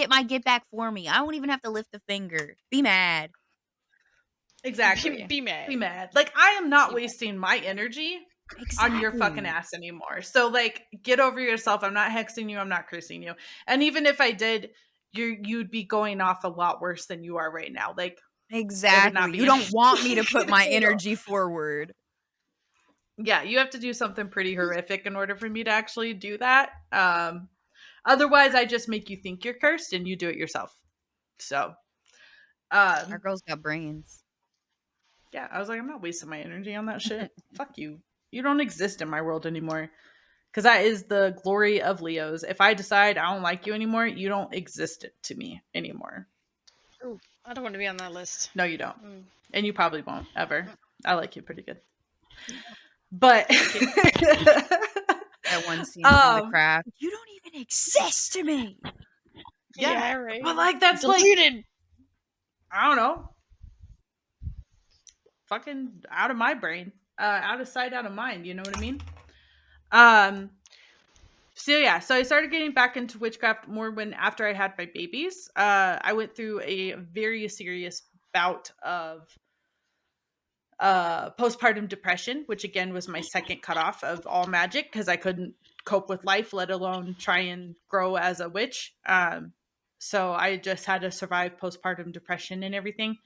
my get back for me. I won't even have to lift a finger. Be mad. Exactly. Be mad. Be mad. Like, I am not wasting my energy on your fucking Exactly. ass anymore. So, like, get over yourself. I'm not hexing you. I'm not cursing you. And even if I did, you'd be going off a lot worse than you are right now. Like, it would not Exactly. be You don't want me to interesting put my at all. energy forward. Yeah, you have to do something pretty horrific in order for me to actually do that. Otherwise, I just make you think you're cursed and you do it yourself. So, Our girl's got brains. yeah, I was like, I'm not wasting my energy on that shit. Fuck you. You don't exist in my world anymore. Because that is the glory of Leos. If I decide I don't like you anymore, you don't exist to me anymore. Ooh, I don't want to be on that list. No, you don't. Mm. And you probably won't ever. I like you pretty good. But That one scene from The Craft. You don't even exist to me. Yeah, right. But like that's deleted. Like, I don't know. Fucking out of my brain. Out of sight, out of mind, you know what I mean? So yeah, so I started getting back into witchcraft more after I had my babies. I went through a very serious bout of postpartum depression, which again was my second cutoff of all magic because I couldn't cope with life, let alone try and grow as a witch. So I just had to survive postpartum depression and everything.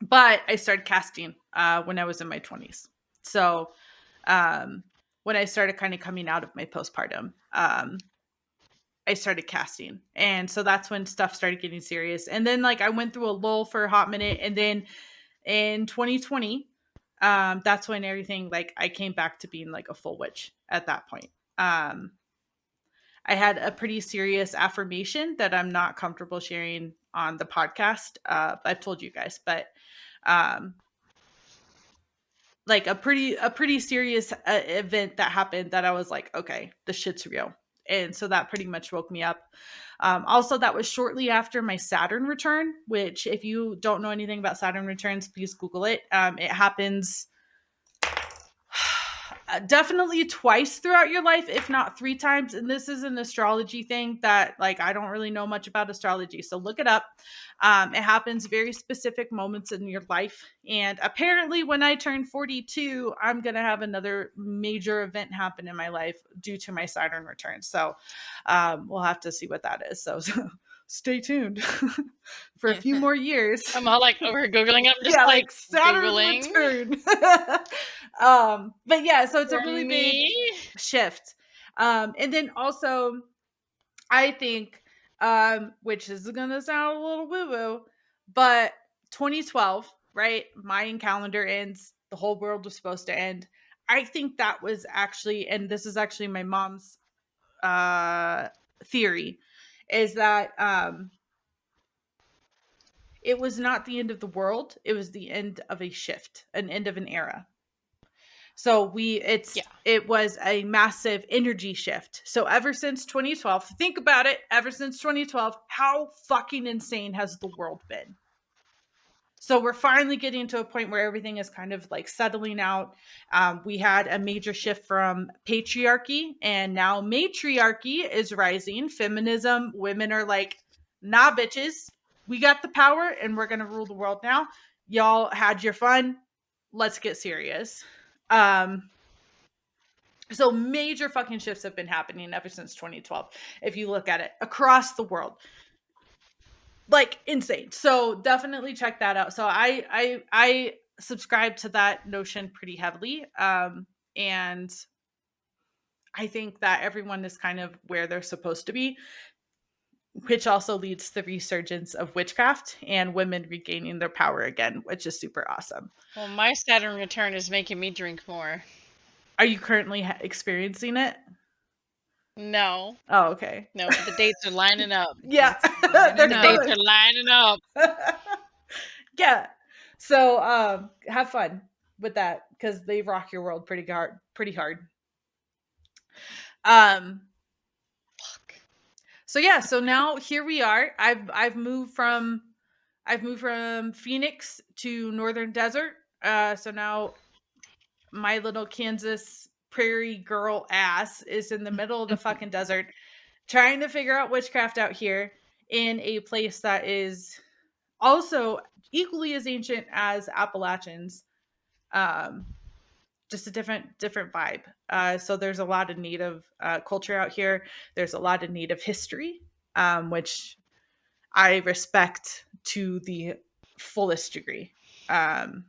But I started casting when I was in my 20s. So when I started kind of coming out of my postpartum, I started casting. And so that's when stuff started getting serious. And then like I went through a lull for a hot minute. And then in 2020, that's when everything, like I came back to being like a full witch at that point. I had a pretty serious affirmation that I'm not comfortable sharing on the podcast. I've told you guys, but like a pretty serious event that happened that I was like, okay, this shit's real. And so that pretty much woke me up. Also, that was shortly after my Saturn return, which if you don't know anything about Saturn returns, please Google it. It happens definitely twice throughout your life, if not 3 times. And this is an astrology thing that like I don't really know much about astrology, so look it up. It happens very specific moments in your life, and apparently when I turn 42, I'm gonna have another major event happen in my life due to my Saturn return. So we'll have to see what that is. So stay tuned for a few more years. I'm all like over Googling. I'm just yeah, like Saturn Googling. return. But yeah, so it's a really big shift. And then also I think which is gonna sound a little woo-woo, but 2012, right? Mayan calendar ends, the whole world was supposed to end. I think that was actually, and this is actually my mom's theory, is that it was not the end of the world, it was the end of a shift, an end of an era. So it was a massive energy shift. So ever since 2012, think about it, ever since 2012, how fucking insane has the world been? So we're finally getting to a point where everything is kind of like settling out. We had a major shift from patriarchy, and now matriarchy is rising. Feminism, women are like, nah, bitches, we got the power and we're going to rule the world now. Y'all had your fun. Let's get serious. So major fucking shifts have been happening ever since 2012. If you look at it across the world, like insane. So definitely check that out. So I subscribe to that notion pretty heavily. And I think that everyone is kind of where they're supposed to be, which also leads to the resurgence of witchcraft and women regaining their power again, which is super awesome. Well, my Saturn return is making me drink more. Are you currently experiencing it? No. Oh, okay. No, the dates are lining up. Yeah. The dates are lining up. Yeah. So have fun with that because they rock your world pretty hard. Fuck. So yeah, so now here we are. I've moved from Phoenix to Northern Desert. So now my little Kansas prairie girl ass is in the middle of the fucking desert trying to figure out witchcraft out here in a place that is also equally as ancient as Appalachians. Just a different vibe. So there's a lot of native culture out here. There's a lot of native history, which I respect to the fullest degree. And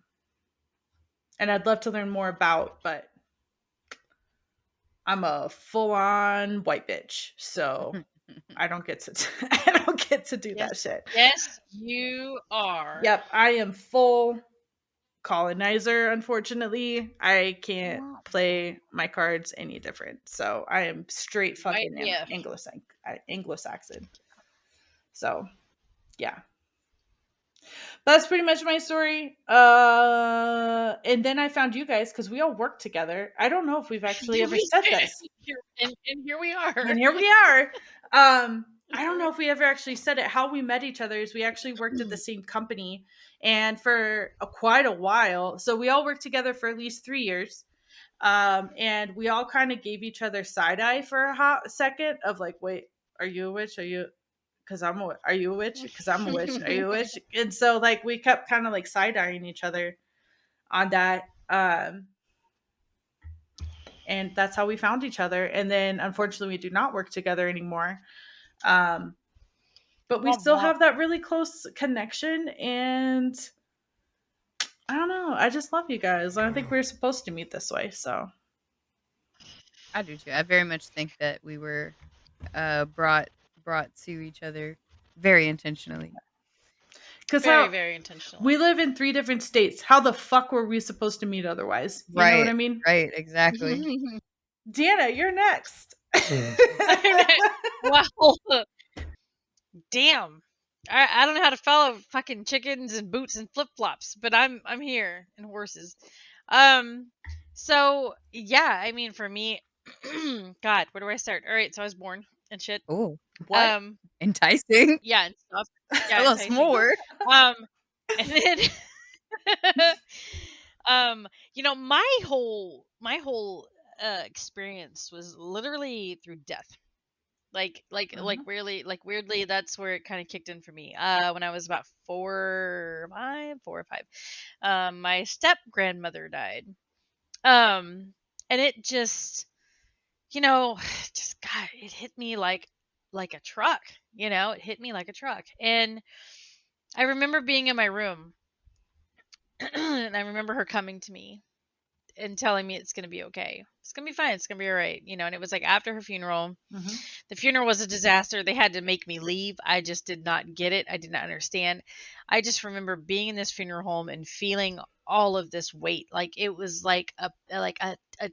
I'd love to learn more about, but I'm a full-on white bitch, so I don't get to I don't get to do that shit. Yes, you are. Yep, I am full colonizer. Unfortunately, I can't play my cards any different. So I am straight White fucking AF. Anglo-Saxon. So yeah, that's pretty much my story. And then I found you guys because we all work together. I don't know if we've actually ever said this. And here we are. And here we are. I don't know if we ever actually said it. How we met each other is we actually worked at the same company, and for quite a while. So we all worked together for at least 3 years. And we all kind of gave each other side eye for a hot second of like, wait, are you a witch? Are you? Because are you a witch? Because I'm a witch. Are you a witch? And so like we kept kind of like side eyeing each other on that. And that's how we found each other. And then unfortunately we do not work together anymore. But we still have that really close connection, and I don't know, I just love you guys. I don't think we were supposed to meet this way. So I do too. I very much think that we were brought to each other very intentionally. because very intentional. We live in 3 different states. How the fuck were we supposed to meet otherwise? You know what I mean? Right, exactly. Dana, you're next. Wow. Damn. I don't know how to follow fucking chickens and boots and flip flops, but I'm here, and horses. So yeah, I mean for me, God, where do I start? All right, so I was born and shit. Oh, What? enticing. Yeah, and stuff. Yeah, Tell us enticing. more. And then you know, my whole experience was literally through death. Like weirdly, that's where it kind of kicked in for me. When I was about 4 or 5, my step grandmother died. And it just, you know, just God, it hit me like a truck. You know, it hit me like a truck. And I remember being in my room, and I remember her coming to me and telling me it's gonna be okay. It's gonna be fine. It's gonna be all right. You know, and it was like after her funeral. The funeral was a disaster. They had to make me leave. I just did not get it. I did not understand. I just remember being in this funeral home and feeling all of this weight. Like it was like a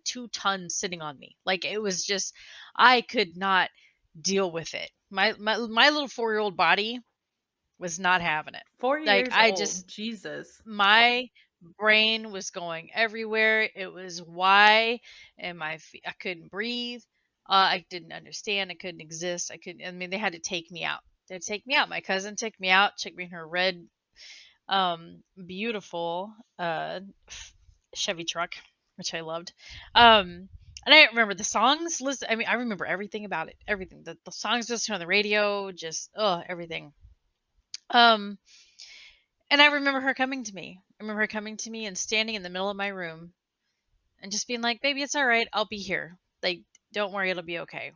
2 ton sitting on me. Like it was just I could not deal with it. My little 4-year-old body was not having it. 4 Like years I old. just Jesus. my brain was going everywhere. It was why and I couldn't breathe. I didn't understand. I couldn't exist. I mean, they had to take me out. They'd take me out. My cousin took me out, took me in her red, beautiful Chevy truck, which I loved. And I remember the songs. Listen, I mean, I remember everything about it. Everything. The songs listening on the radio, just everything. Um, and I remember her coming to me. I remember her coming to me and standing in the middle of my room and just being like, "Baby, it's all right. I'll be here. Like, don't worry, it'll be okay."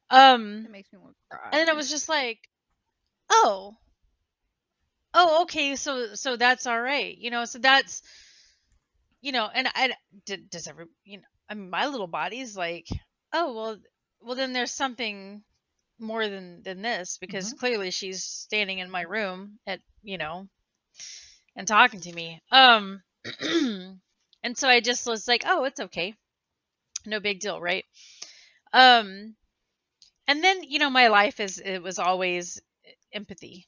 It makes me want to cry. And then it was just like, "Oh, okay. So that's all right. You know. So that's, you know." And does every, you know? I mean, my little body's like, "Oh, well, then there's something more than this because clearly she's standing in my room at, you know, and talking to me." And so I just was like, "Oh, it's okay. No big deal, right?" Um and then, you know, my life it was always empathy.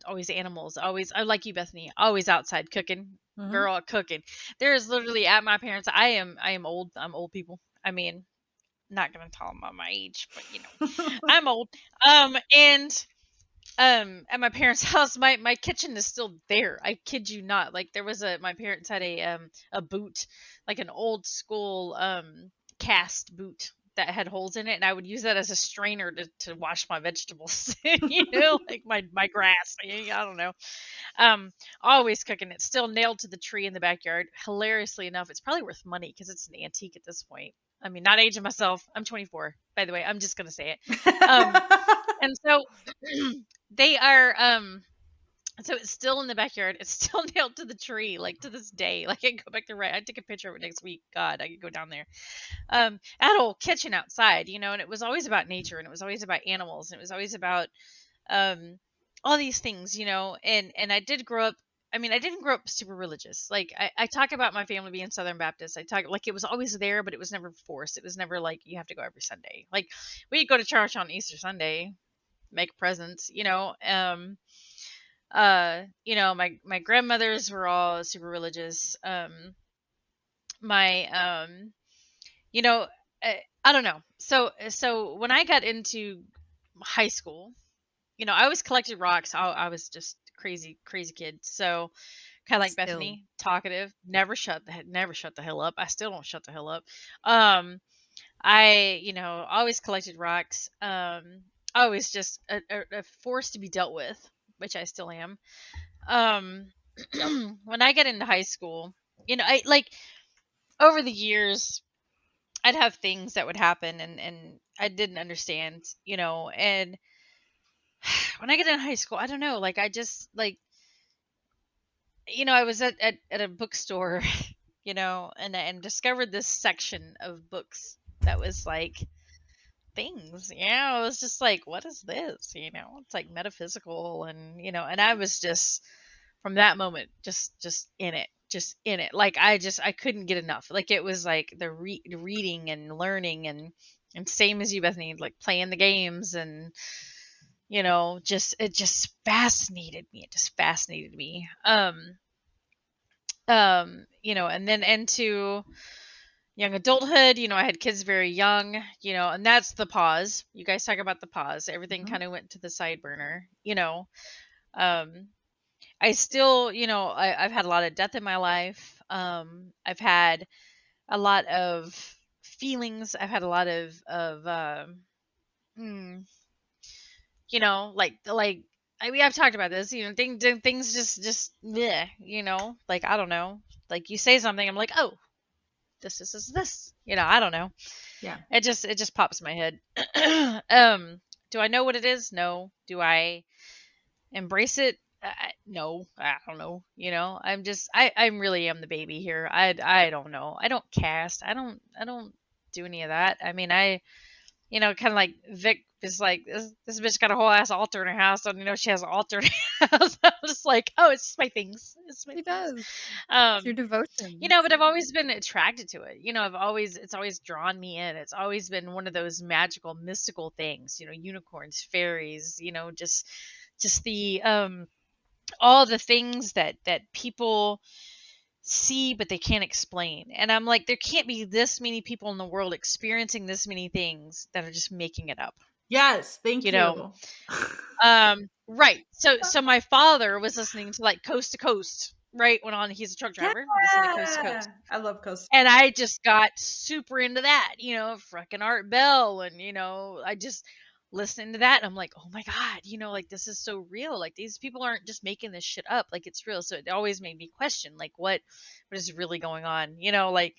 always animals. Always, I like you, Bethany. Always outside cooking, Mhm. girl, cooking. There is literally at my parents. I am old. I'm old people. I mean, not gonna tell them about my age, but I'm old. And at my parents' house, my kitchen is still there. I kid you not. Like there was my parents had a boot, like an old school cast boot that had holes in it, and I would use that as a strainer to wash my vegetables. Like my grass. I don't know. Always cooking it. Still nailed to the tree in the backyard. Hilariously enough, it's probably worth money because it's an antique at this point. I mean, not aging myself. I'm 24, by the way. I'm just gonna say it. And so they are so it's still in the backyard. It's still nailed to the tree, like to this day. Like I can go back there, right. I take a picture of it next week. God, I could go down there. That whole kitchen outside, and it was always about nature, and it was always about animals, and it was always about um all these things, and I did grow up. I mean, I didn't grow up super religious. Like I talk about my family being Southern Baptist. I talk like it was always there, but it was never forced. It was never like you have to go every Sunday. Like we'd go to church on Easter Sunday, make presents, my grandmothers were all super religious. My you know I don't know. So when I got into high school, I always collected rocks. I was just crazy kid. So kind of like Still. Bethany, talkative, never shut the hell up. I still don't shut the hell up. I always collected rocks. Always just a force to be dealt with, which I still am. um when I get into high school, I like over the years I'd have things that would happen, and I didn't understand, and when I get in high school, I don't know, like I just like I was at a bookstore, and discovered this section of books that was like things. I was just like, what is this? It's like metaphysical, and I was just from that moment just in it. Like I couldn't get enough. Like it was like the reading and learning, and same as you, Bethany, like playing the games, and just it just fascinated me. It just fascinated me. And then into young adulthood, I had kids very young, and that's the pause. You guys talk about the pause. Everything kind of went to the side burner. Um I still, I've had a lot of death in my life. I've had a lot of feelings. I've had a lot of mm, like I mean, I've talked about this. Things just bleh, like I don't know. Like you say something, I'm like, oh, this. I don't know. Yeah. It just pops in my head. Do I know what it is? No. Do I embrace it? No, I don't know. I really am the baby here. I don't know. I don't cast. I don't do any of that. I mean, kind of like Vic is like this bitch got a whole ass altar in her house. And she has an altar in her house. I'm just like, oh, it's just my things. It's my She things. does. It's your devotion. But I've always been attracted to it. It's always drawn me in. It's always been one of those magical, mystical things. Unicorns, fairies. Just the all the things that people see but they can't explain. And I'm like, there can't be this many people in the world experiencing this many things that are just making it up. Yes, thank you. Right. So my father was listening to like Coast to Coast, right? He's a truck driver, listening to Coast to Coast. I love Coast. And I just got super into that, frickin' Art Bell, and I just listening to that, and I'm like, oh my god, like this is so real. Like these people aren't just making this shit up. Like it's real. So it always made me question, like what is really going on? Like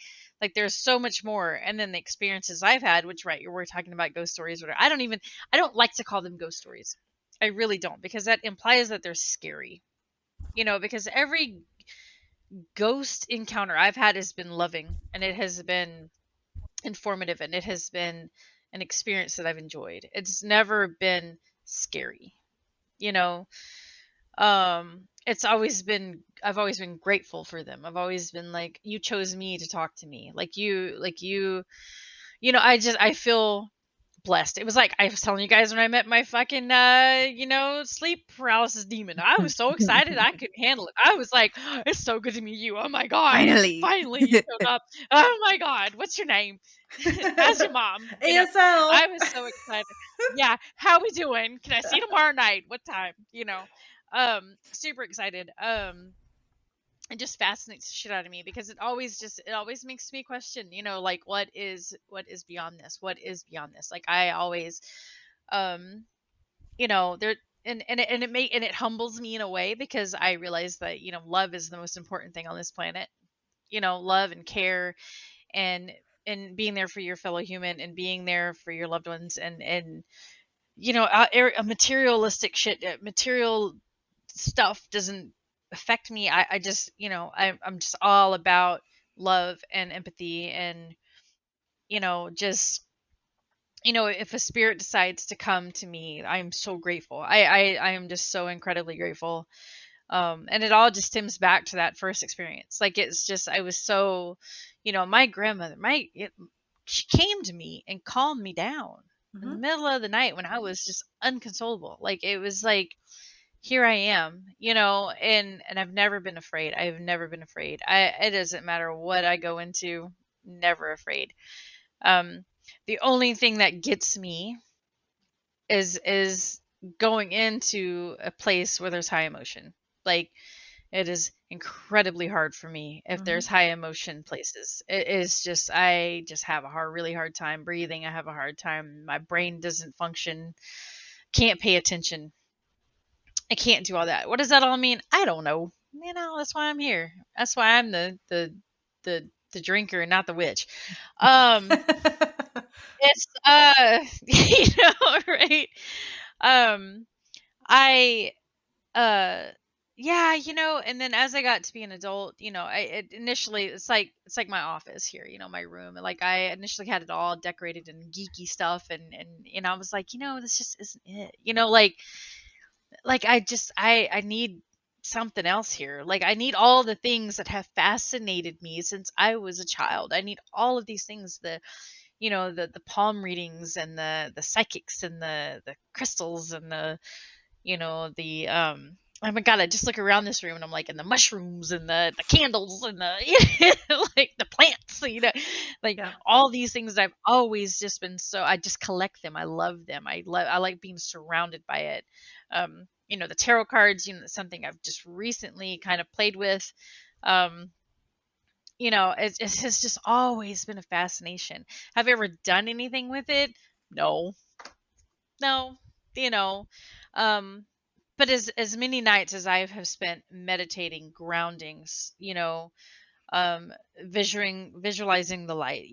there's so much more. And then the experiences I've had, which right, we're talking about ghost stories, or I don't like to call them ghost stories. I really don't, because that implies that they're scary. Because every ghost encounter I've had has been loving, and it has been informative, and it has been an experience that I've enjoyed. It's never been scary. You know, I've always been grateful for them. I've always been like, you chose me to talk to me. Like you, I feel blessed. It was like I was telling you guys when I met my fucking sleep paralysis demon. I was so excited I couldn't handle it. I was like, it's so good to meet you. Oh my god. Finally. Finally you showed up. Oh my god. What's your name? How's your mom? ASL. I was so excited. Yeah, how we doing? Can I see you tomorrow night? What time? Super excited. It just fascinates the shit out of me because it always makes me question, like what is beyond this? What is beyond this? Like I always there and it humbles me in a way because I realize that, love is the most important thing on this planet. Love and care and being there for your fellow human and being there for your loved ones and a materialistic shit, material stuff doesn't affect me. I just, I'm just all about love and empathy and, just, if a spirit decides to come to me, I'm so grateful. I am just so incredibly grateful. And it all just stems back to that first experience. Like, it's just, I was so, my grandmother, she came to me and calmed me down in the middle of the night when I was just unconsolable. Like, it was like, here I am, and I've never been afraid. I've never been afraid. It doesn't matter what I go into, never afraid. The only thing that gets me is going into a place where there's high emotion. Like, it is incredibly hard for me if there's high emotion places. It is just, I just have a really hard time breathing. I have a hard time. My brain doesn't function. Can't pay attention. I can't do all that. What does that all mean? I don't know. That's why I'm here. That's why I'm the drinker and not the witch. It's right. Um I yeah, and then as I got to be an adult, initially it's like my office here, my room. And like I initially had it all decorated in geeky stuff and I was like, this just isn't it. Like I need something else here. Like I need all the things that have fascinated me since I was a child. I need all of these things, the palm readings and the psychics and the crystals and the oh my god, I just look around this room and I'm like, and the mushrooms and the candles and the like the plants, like all these things that I've always just been I just collect them. I love them. I like being surrounded by it. The tarot cards, something I've just recently kind of played with. It has just always been a fascination. Have you ever done anything with it? No. you know but as many nights as I have spent meditating, grounding, visualizing the light,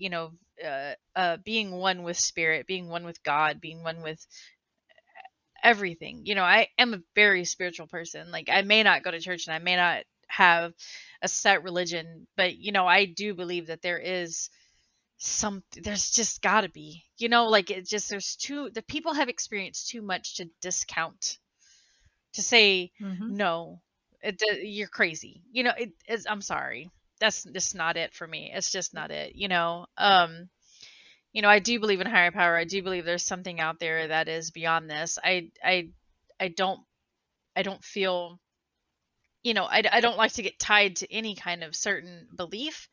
being one with spirit, being one with God, being one with everything. I am a very spiritual person. Like, I may not go to church and I may not have a set religion, but I do believe that there is there's just gotta be, like, it just, the people have experienced too much to discount, to say no, you're crazy, I'm sorry, that's just not it for me. It's just not it. I do believe in higher power. I do believe there's something out there that is beyond this. I don't feel, I don't like to get tied to any kind of certain belief.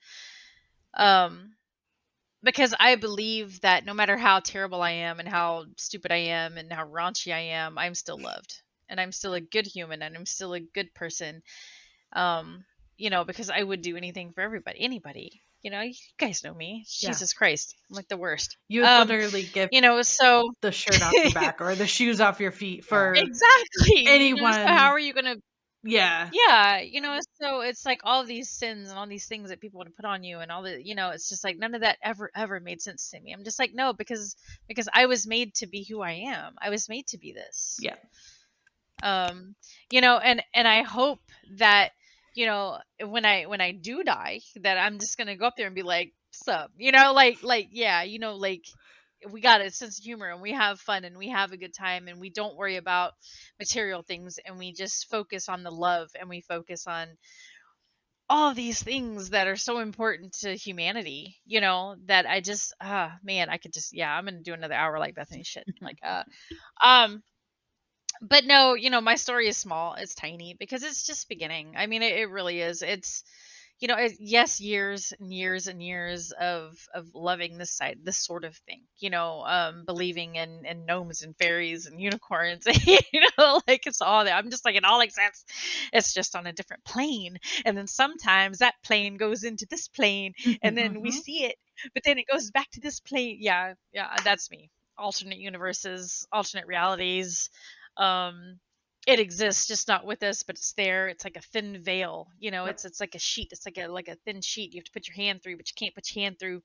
Because I believe that no matter how terrible I am and how stupid I am and how raunchy I am, I'm still loved and I'm still a good human and I'm still a good person. Because I would do anything for anybody. You guys know me. Jesus Christ, I'm like the worst. You would literally give so the shirt off your back or the shoes off your feet for exactly anyone. So how are you gonna? Yeah. So it's like all these sins and all these things that people want to put on you and all the, it's just like none of that ever made sense to me. I'm just like, no, because I was made to be who I am. I was made to be this. Yeah. And I hope that, when I do die, that I'm just gonna go up there and be like, sup, yeah, like, we got a sense of humor and we have fun and we have a good time and we don't worry about material things and we just focus on the love and we focus on all these things that are so important to humanity, you know, that I just, man, I could just, yeah, I'm going to do another hour like Bethany shit. Like, um, but no, you know, my story is small. It's tiny because it's just beginning. I mean, it really is. It's, you know, yes, years and years and years of loving this side, this sort of thing, you know, believing in gnomes and fairies and unicorns, you know, like it's all there. I'm just like, it all exists. It's just on a different plane. And then sometimes that plane goes into this plane and then we see it, but then it goes back to this plane. Yeah. Yeah. That's me. Alternate universes, alternate realities. Um, it exists, just not with us, but it's there. It's like a thin veil, you know. Yep. It's like a sheet. It's like a thin sheet. You have to put your hand through, but you can't put your hand through.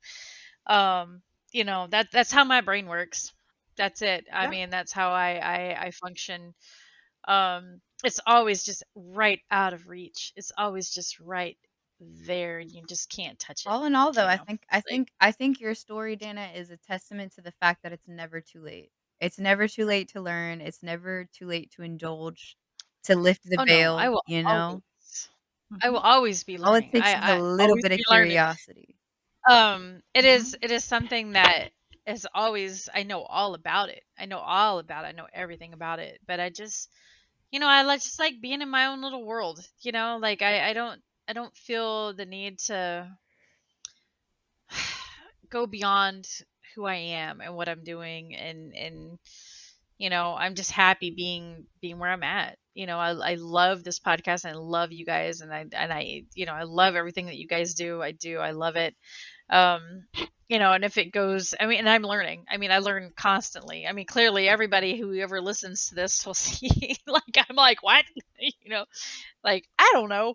Um, you know, that's how my brain works. That's it. I Yeah. mean, that's how I function. It's always just right out of reach. It's always just right there. You just can't touch it. All in all, though, You I know, think I like think I think your story, Dana, is a testament to the fact that it's never too late. It's never too late to learn. It's never too late to indulge, to lift the oh no, veil. You know, I will always be all it learning. takes is a I little always bit of be learning. curiosity. It is something that is always I know all about it. I know all about it. I know everything about it. But I just you know, I like just like being in my own little world, you know, like I don't feel the need to go beyond who I am and what I'm doing and you know, I'm just happy being where I'm at. You know, I love this podcast and I love you guys and I you know, I love everything that you guys do. I do. I love it. Um, you know, and if it goes, I mean, and I'm learning. I mean, I learn constantly. I mean, clearly everybody who ever listens to this will see like I'm like, what? You know, like I don't know.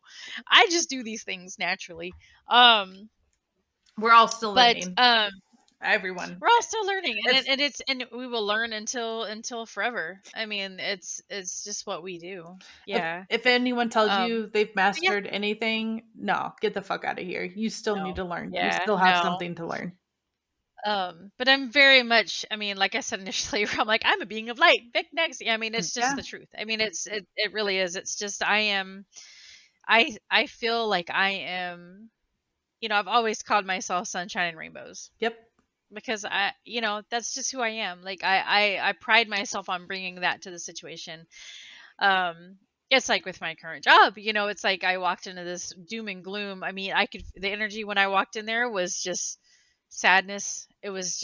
I just do these things naturally. Um, We're all still but learning. Everyone. we're all still learning It's and we will learn until forever. I mean, it's just what we do. if, Yeah. if anyone tells Um, you they've but yeah, mastered anything, no, get the fuck out of here. You still need no. to learn. You Yeah, still have no. something to learn. But I'm very much, I mean, like I said initially, I'm like, I'm a being of light. Vic next. I mean, it's just Yeah. the truth. I mean, it really is. It's just I am I feel like I am, you know, I've always called myself sunshine and rainbows Yep. because I, you know, that's just who I am. Like I pride myself on bringing that to the situation. Um, it's like with my current job, you know, it's like I walked into this doom and gloom. I mean, I could the energy when I walked in there was just sadness. It was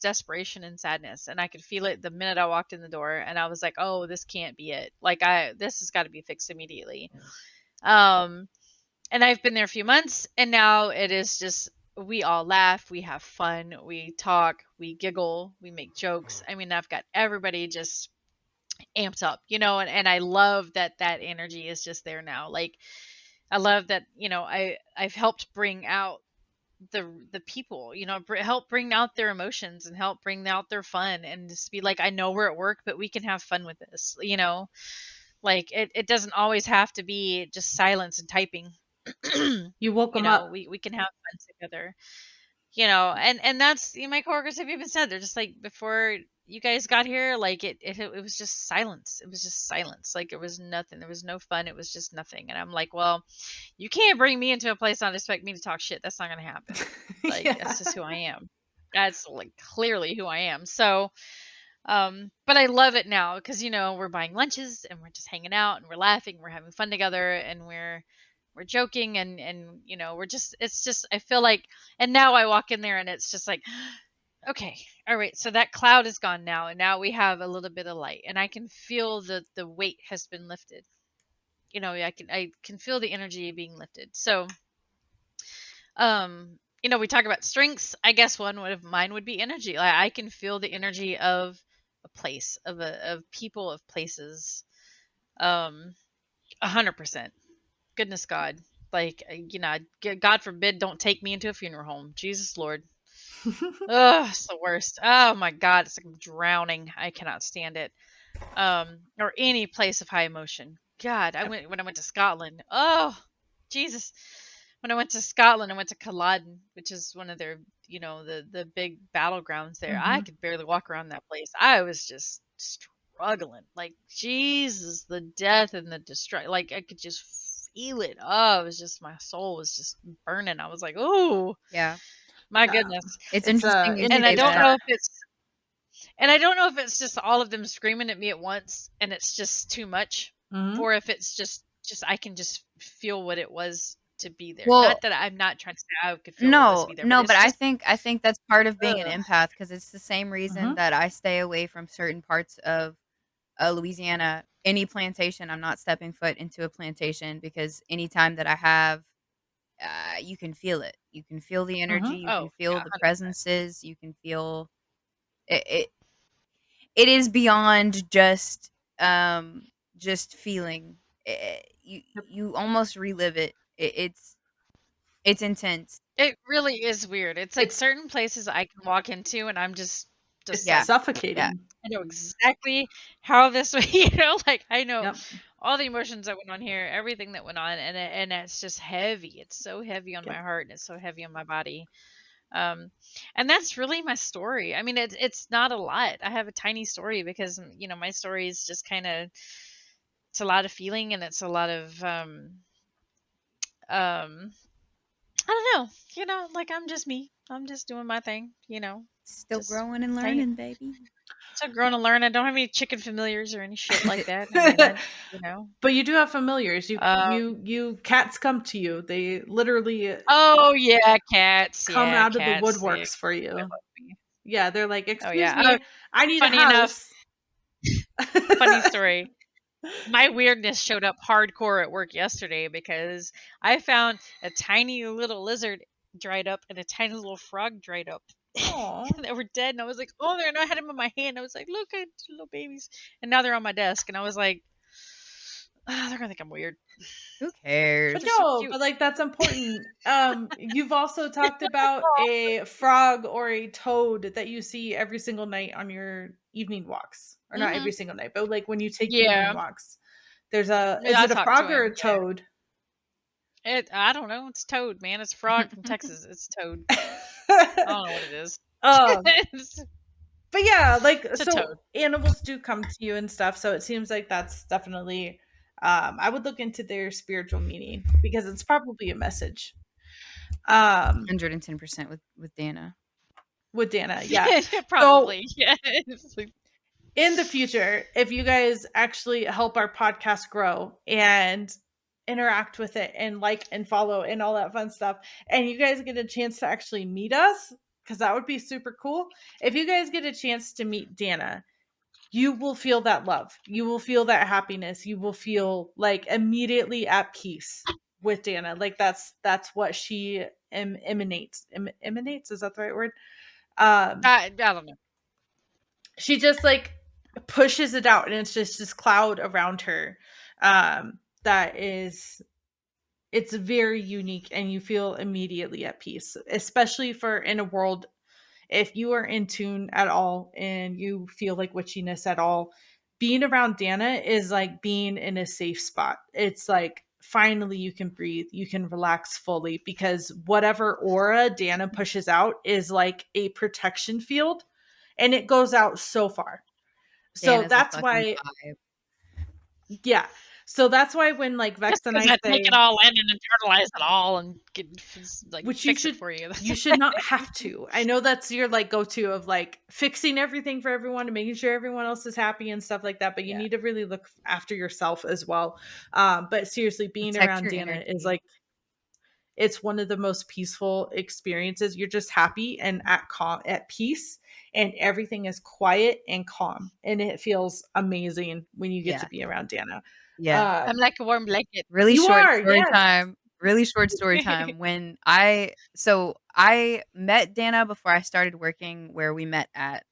desperation and sadness, and I could feel it the minute I walked in the door, and I was like, "Oh, this can't be it. Like this has got to be fixed immediately." Um, and I've been there a few months, and now it is just we all laugh, we have fun, we talk, we giggle, we make jokes. I mean, I've got everybody just amped up, you know, and I love that that energy is just there now. Like I love that, you know, I've helped bring out the people, you know, help bring out their emotions and help bring out their fun and just be like, I know we're at work, but we can have fun with this, you know, like it doesn't always have to be just silence and typing. You woke You them know, up. we can have fun together, you know, and that's you know, my coworkers have even said they're just like before you guys got here, like it was just silence. It was just silence. Like it was nothing. There was no fun. It was just nothing. And I'm like, well, you can't bring me into a place and expect me to talk shit. That's not gonna happen. Like Yeah. that's just who I am. That's like clearly who I am. So but I love it now because you know we're buying lunches and we're just hanging out and we're laughing, we're having fun together, and we're joking and you know we're just it's just I feel like and now I walk in there and it's just like okay, all right, so that cloud is gone now and now we have a little bit of light and I can feel the weight has been lifted. You know, I can feel the energy being lifted. So you know, we talk about strengths. I guess one of mine would be energy. Like I can feel the energy of a place, of people, of places. 100%. Goodness God. Like you know, God forbid, don't take me into a funeral home. Jesus Lord. Ugh, it's the worst. Oh my God, it's like I'm drowning. I cannot stand it. Or any place of high emotion. God, I Yep. went when I went to Scotland. Oh, Jesus. When I went to Scotland, I went to Culloden, which is one of their, you know, the big battlegrounds there. I Mhm. could barely walk around that place. I was just struggling. Like Jesus, the death and the destruction. Like I could just feel it. Oh, it was just my soul was just burning. I was like, oh, Yeah. my goodness. It's It's interesting you And I say don't that. know if it's just all of them screaming at me at once and it's just too much, or if it's just I can just feel what it was to be there. Well, Not that I'm not trying to say I could feel what it was to be there, but but it's I just think that's part of being an Ugh. empath, because it's the same reason that I stay away from certain parts of Louisiana. Any plantation, I'm not stepping foot into a plantation, because anytime that I have, you can feel it. You can feel the energy. You can oh feel yeah, the 100%. presences. You can feel it. It is beyond just feeling. You almost relive it. It's intense. It really is weird. It's like It's certain places I can walk into and I'm just it's Yeah. like, suffocating. I know exactly how this like I know Yep. all the emotions that went on here, everything that went on, and it's just heavy. It's so heavy on my Yep. heart and it's so heavy on my body. And that's really my story. I mean, it's not a lot. I have a tiny story because my story is just kind of, it's a lot of feeling and it's a lot of um I don't know, like I'm just me. I'm just doing my thing, Still just growing and hanging. learning, baby. So grown and learn. I don't have any chicken familiars or any shit like that. I mean, you know. But you do have familiars. You Um, you cats come to you. They literally oh yeah, cats. come Yeah, out of the cats. They woodworks for quite you. love me. Yeah, they're like, Oh "Excuse yeah. Oh, me, I need a funny enough, house." funny story. My weirdness showed up hardcore at work yesterday because I found a tiny little lizard dried up and a tiny little frog dried up. Aw. And they were dead, and I was like, "Oh, there!" And I had them in my hand. I was like, "Look at little babies," and now they're on my desk, and I was like, they're gonna think I'm weird. Who But cares? They're so no, cute. but like that's important. You've also talked about a frog or a toad that you see every single night on your evening walks. Or not Hmm. every single night, but like when you take evening Yeah, walks. Is I it a talked to frog or a him. Yeah, toad? I don't know. It's Toad, man. It's a frog from Texas. It's Toad. I don't know what it is. um, it's but yeah, like a so toad. animals do come to you and stuff, so it seems like that's definitely I would look into their spiritual meaning because it's probably a message. 110% with Dana. With Dana, yeah. So Probably. Yeah. It's like, in the future, if you guys actually help our podcast grow and interact with it and like and follow and all that fun stuff, and you guys get a chance to actually meet us, because that would be super cool. If you guys get a chance to meet Dana, you will feel that love. You will feel that happiness. You will feel like immediately at peace with Dana. Like that's what she emanates. Emanates, is that the right word? I don't know. She just like pushes it out and it's just this cloud around her that is, it's very unique and you feel immediately at peace, especially for in a world, if you are in tune at all and you feel like witchiness at all, being around Dana is like being in a safe spot. It's like finally you can breathe, you can relax fully, because whatever aura Dana pushes out is like a protection field and it goes out so far. So Dana's a that's fucking why, vibe. yeah. So that's why when like Vex Just and because I I take it say, all in and internalize it all and which fix it for you. you should not have to. I know that's your like go-to of like fixing everything for everyone and making sure everyone else is happy and stuff like that, but you Yeah. need to really look after yourself as well. But seriously, being Protect around your Dana is energy. like, it's one of the most peaceful experiences. You're just happy and at peace, and everything is quiet and calm, and it feels amazing when you get to Yeah. be around Dana. Yeah. I'm Um, like a warm blanket. Really you short are, story yes. time. Really short story time. When I met Dana before I started working where we met at,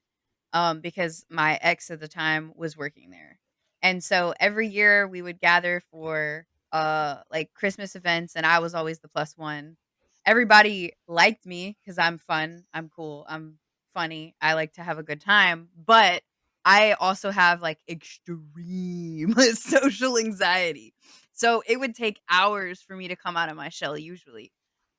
because my ex at the time was working there. And so every year we would gather for like Christmas events, and I was always the plus one. Everybody liked me because I'm fun, I'm cool, I'm funny, I like to have a good time, but I also have like extreme social anxiety. So it would take hours for me to come out of my shell usually.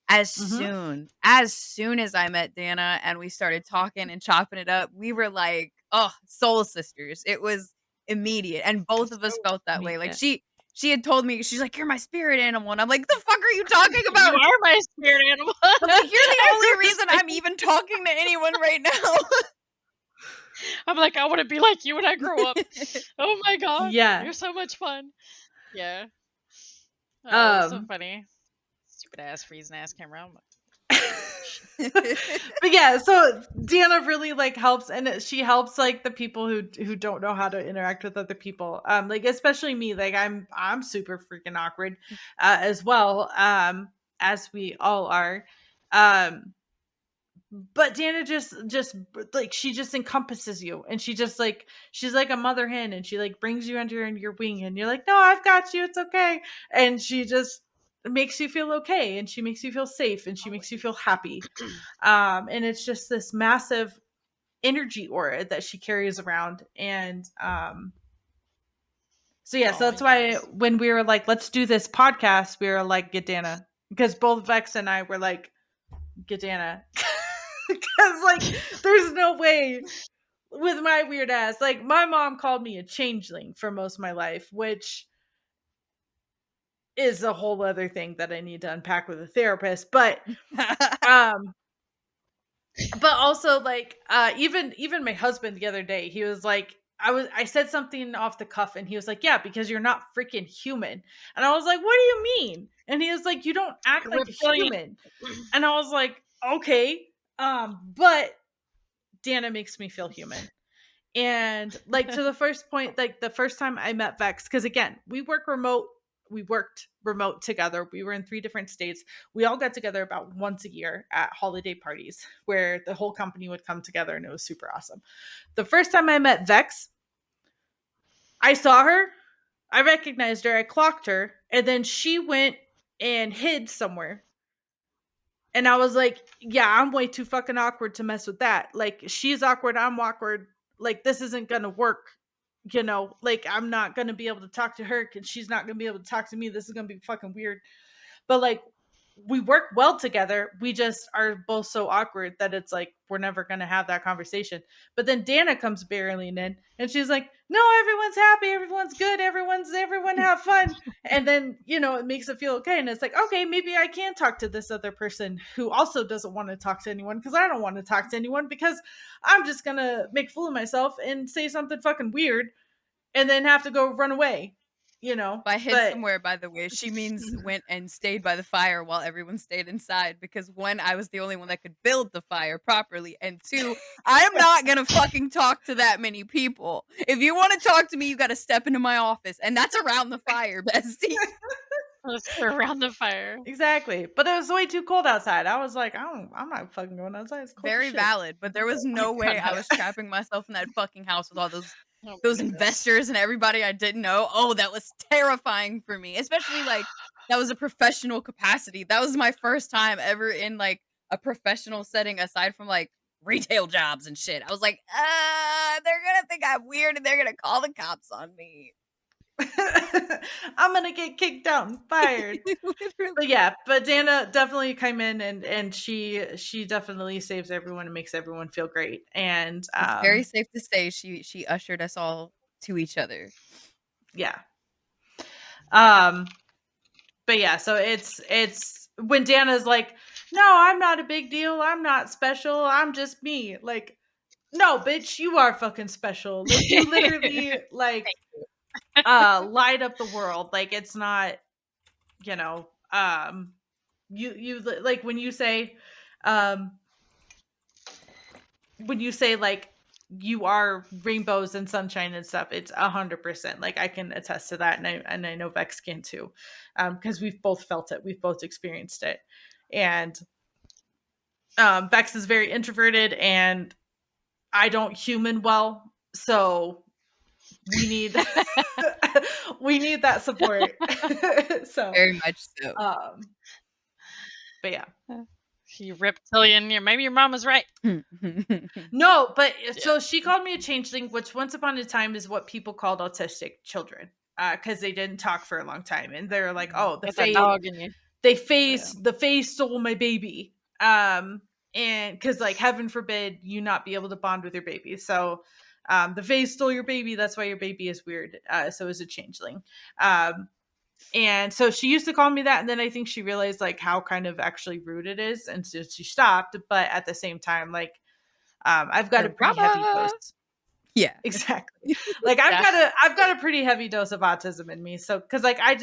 Mhm. As soon as I met Dana and we started talking and chopping it up, we were like, oh, soul sisters. It was immediate. And both of us So felt that way. Like immediate. she had told me, she's like, "You're my spirit animal," and I'm like, "The fuck are you talking about?" You are my spirit animal. I'm like, "You're the only reason I'm even talking to anyone right now." I'm like, I want to be like you when I grow up. Oh my god, Yeah. you're so much fun. Yeah. Oh, that's so funny. Stupid ass freezing ass camera. But yeah, so Dana really like helps, and she helps like the people who don't know how to interact with other people. Like especially me, like I'm super freaking awkward, as well. As we all are. But Dana just like she just encompasses you, and she's like a mother hen, and she like brings you under your wing, and you're like, no, I've got you, it's okay, and she just makes you feel okay, and she makes you feel safe, and she makes you feel happy. And it's just this massive energy aura that she carries around, and so yeah, so that's why when we were like, let's do this podcast, we were like, get Dana, because both Vex and I were like, get Dana. Because like there's no way with my weird ass, like my mom called me a changeling for most of my life, which is a whole other thing that I need to unpack with a therapist. But also like even my husband the other day, he was like, I said something off the cuff, and he was like, yeah, because you're not freaking human. And I was like, what do you mean? And he was like, you don't act like a human. And I was like, okay. But Dana makes me feel human. And like to the first point, like the first time I met Vex, because again, we worked remote together. We were in 3 different states. We all got together about once a year at holiday parties where the whole company would come together, and it was super awesome. The first time I met Vex, I saw her, I recognized her, I clocked her, and then she went and hid somewhere. And I was like, yeah, I'm way too fucking awkward to mess with that. Like, she's awkward, I'm awkward. Like, this isn't going to work. You know, like, I'm not going to be able to talk to her, and she's not going to be able to talk to me. This is going to be fucking weird. But, like, we work well together. We just are both so awkward that it's like, we're never going to have that conversation. But then Dana comes barreling in, and she's like, no, everyone's happy. Everyone's good. Everyone have fun. And then, you know, it makes it feel okay. And it's like, okay, maybe I can talk to this other person who also doesn't want to talk to anyone, because I don't want to talk to anyone, because I'm just going to make a fool of myself and say something fucking weird and then have to go run away. You know, by hid somewhere, by the way, she means went and stayed by the fire while everyone stayed inside, because 1, I was the only one that could build the fire properly, and 2, I'm not gonna fucking talk to that many people. If you want to talk to me, you got to step into my office, and that's around the fire, bestie. Let's go around the fire. Exactly. But it was way too cold outside. I was like, I'm not fucking going outside. It's cold. Very valid, but there was no way I was trapping myself in that fucking house with all those investors and everybody I didn't know. Oh, that was terrifying for me. Especially like that was a professional capacity. That was my first time ever in like a professional setting aside from like retail jobs and shit. I was like, they're gonna think I'm weird and they're gonna call the cops on me. I'm gonna get kicked out and fired. But yeah, but Dana definitely came in, and she definitely saves everyone and makes everyone feel great. And it's very safe to say she ushered us all to each other. Yeah. But yeah, so it's when Dana's like, no, I'm not a big deal, I'm not special, I'm just me. Like, no, bitch, you are fucking special. Like, you literally like light up the world. Like, it's not, you know, you like when you say like you are rainbows and sunshine and stuff, it's 100%. Like, I can attest to that, and I know Vex can too, because we've both felt it, we've both experienced it. And Vex is very introverted, and I don't human well, so we need we need that support. So very much so. But yeah, you reptilian. Maybe your mom was right. No, but so she called me a changeling, which once upon a time is what people called autistic children, because they didn't talk for a long time, and they're like, "Oh, the Fae stole my baby," and because like heaven forbid you not be able to bond with your baby, so the Fae stole your baby. That's why your baby is weird. So is a changeling. And so she used to call me that, and then I think she realized like how kind of actually rude it is, and so she stopped. But at the same time, like I've got a pretty heavy Drama. dose. Yeah. Exactly. Like I've got a pretty heavy dose of autism in me. So because like I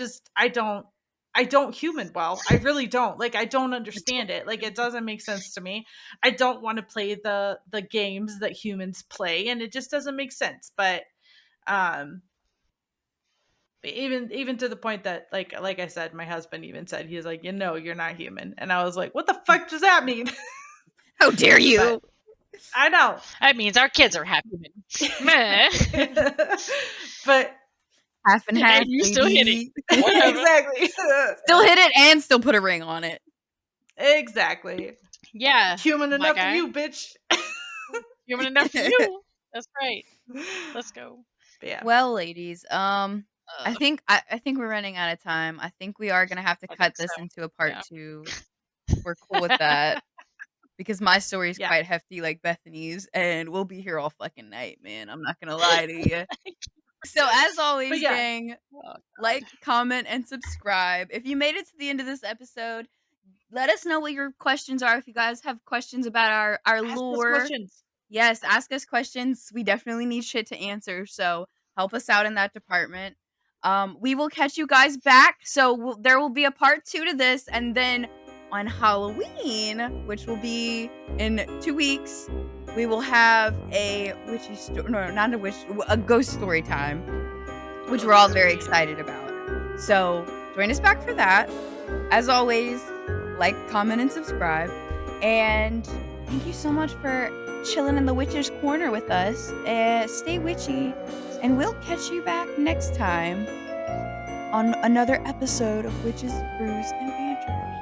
don't human well. I really don't. Like I don't understand it. Like it doesn't make sense to me. I don't want to play the games that humans play, and it just doesn't make sense. But um even to the point that like I said, my husband even said, he's like, you're not human. And I was like, what the fuck does that mean? How dare you? But I know. That means our kids are half human. Meh. But Half and half. And you still hit baby. it. Whatever. exactly. Still hit it and still put a ring on it. Exactly. Yeah. Human my enough for guy. you, bitch. Human enough for you. That's right. Let's go. But yeah. Well, ladies, I think we're running out of time. I think we are gonna have to I cut think this so. into a part Yeah. 2. We're cool with that because my story is Yeah. quite hefty, like Bethany's, and we'll be here all fucking night, man. I'm not gonna lie to you. So as always, But yeah. gang, Oh, God. like, comment, and subscribe. If you made it to the end of this episode, let us know what your questions are. If you guys have questions about our Ask us lore, questions. yes, ask us questions. We definitely need shit to answer, so help us out in that department. We will catch you guys back. So there will be a part 2 to this, and then on Halloween, which will be in 2 weeks, we will have a witchy story. No, not a witch, a ghost story time, which we're all very excited about. So join us back for that. As always, like, comment, and subscribe. And thank you so much for chilling in the Witch's Corner with us. Stay witchy, and we'll catch you back next time on another episode of Witches, Brews, and Banter.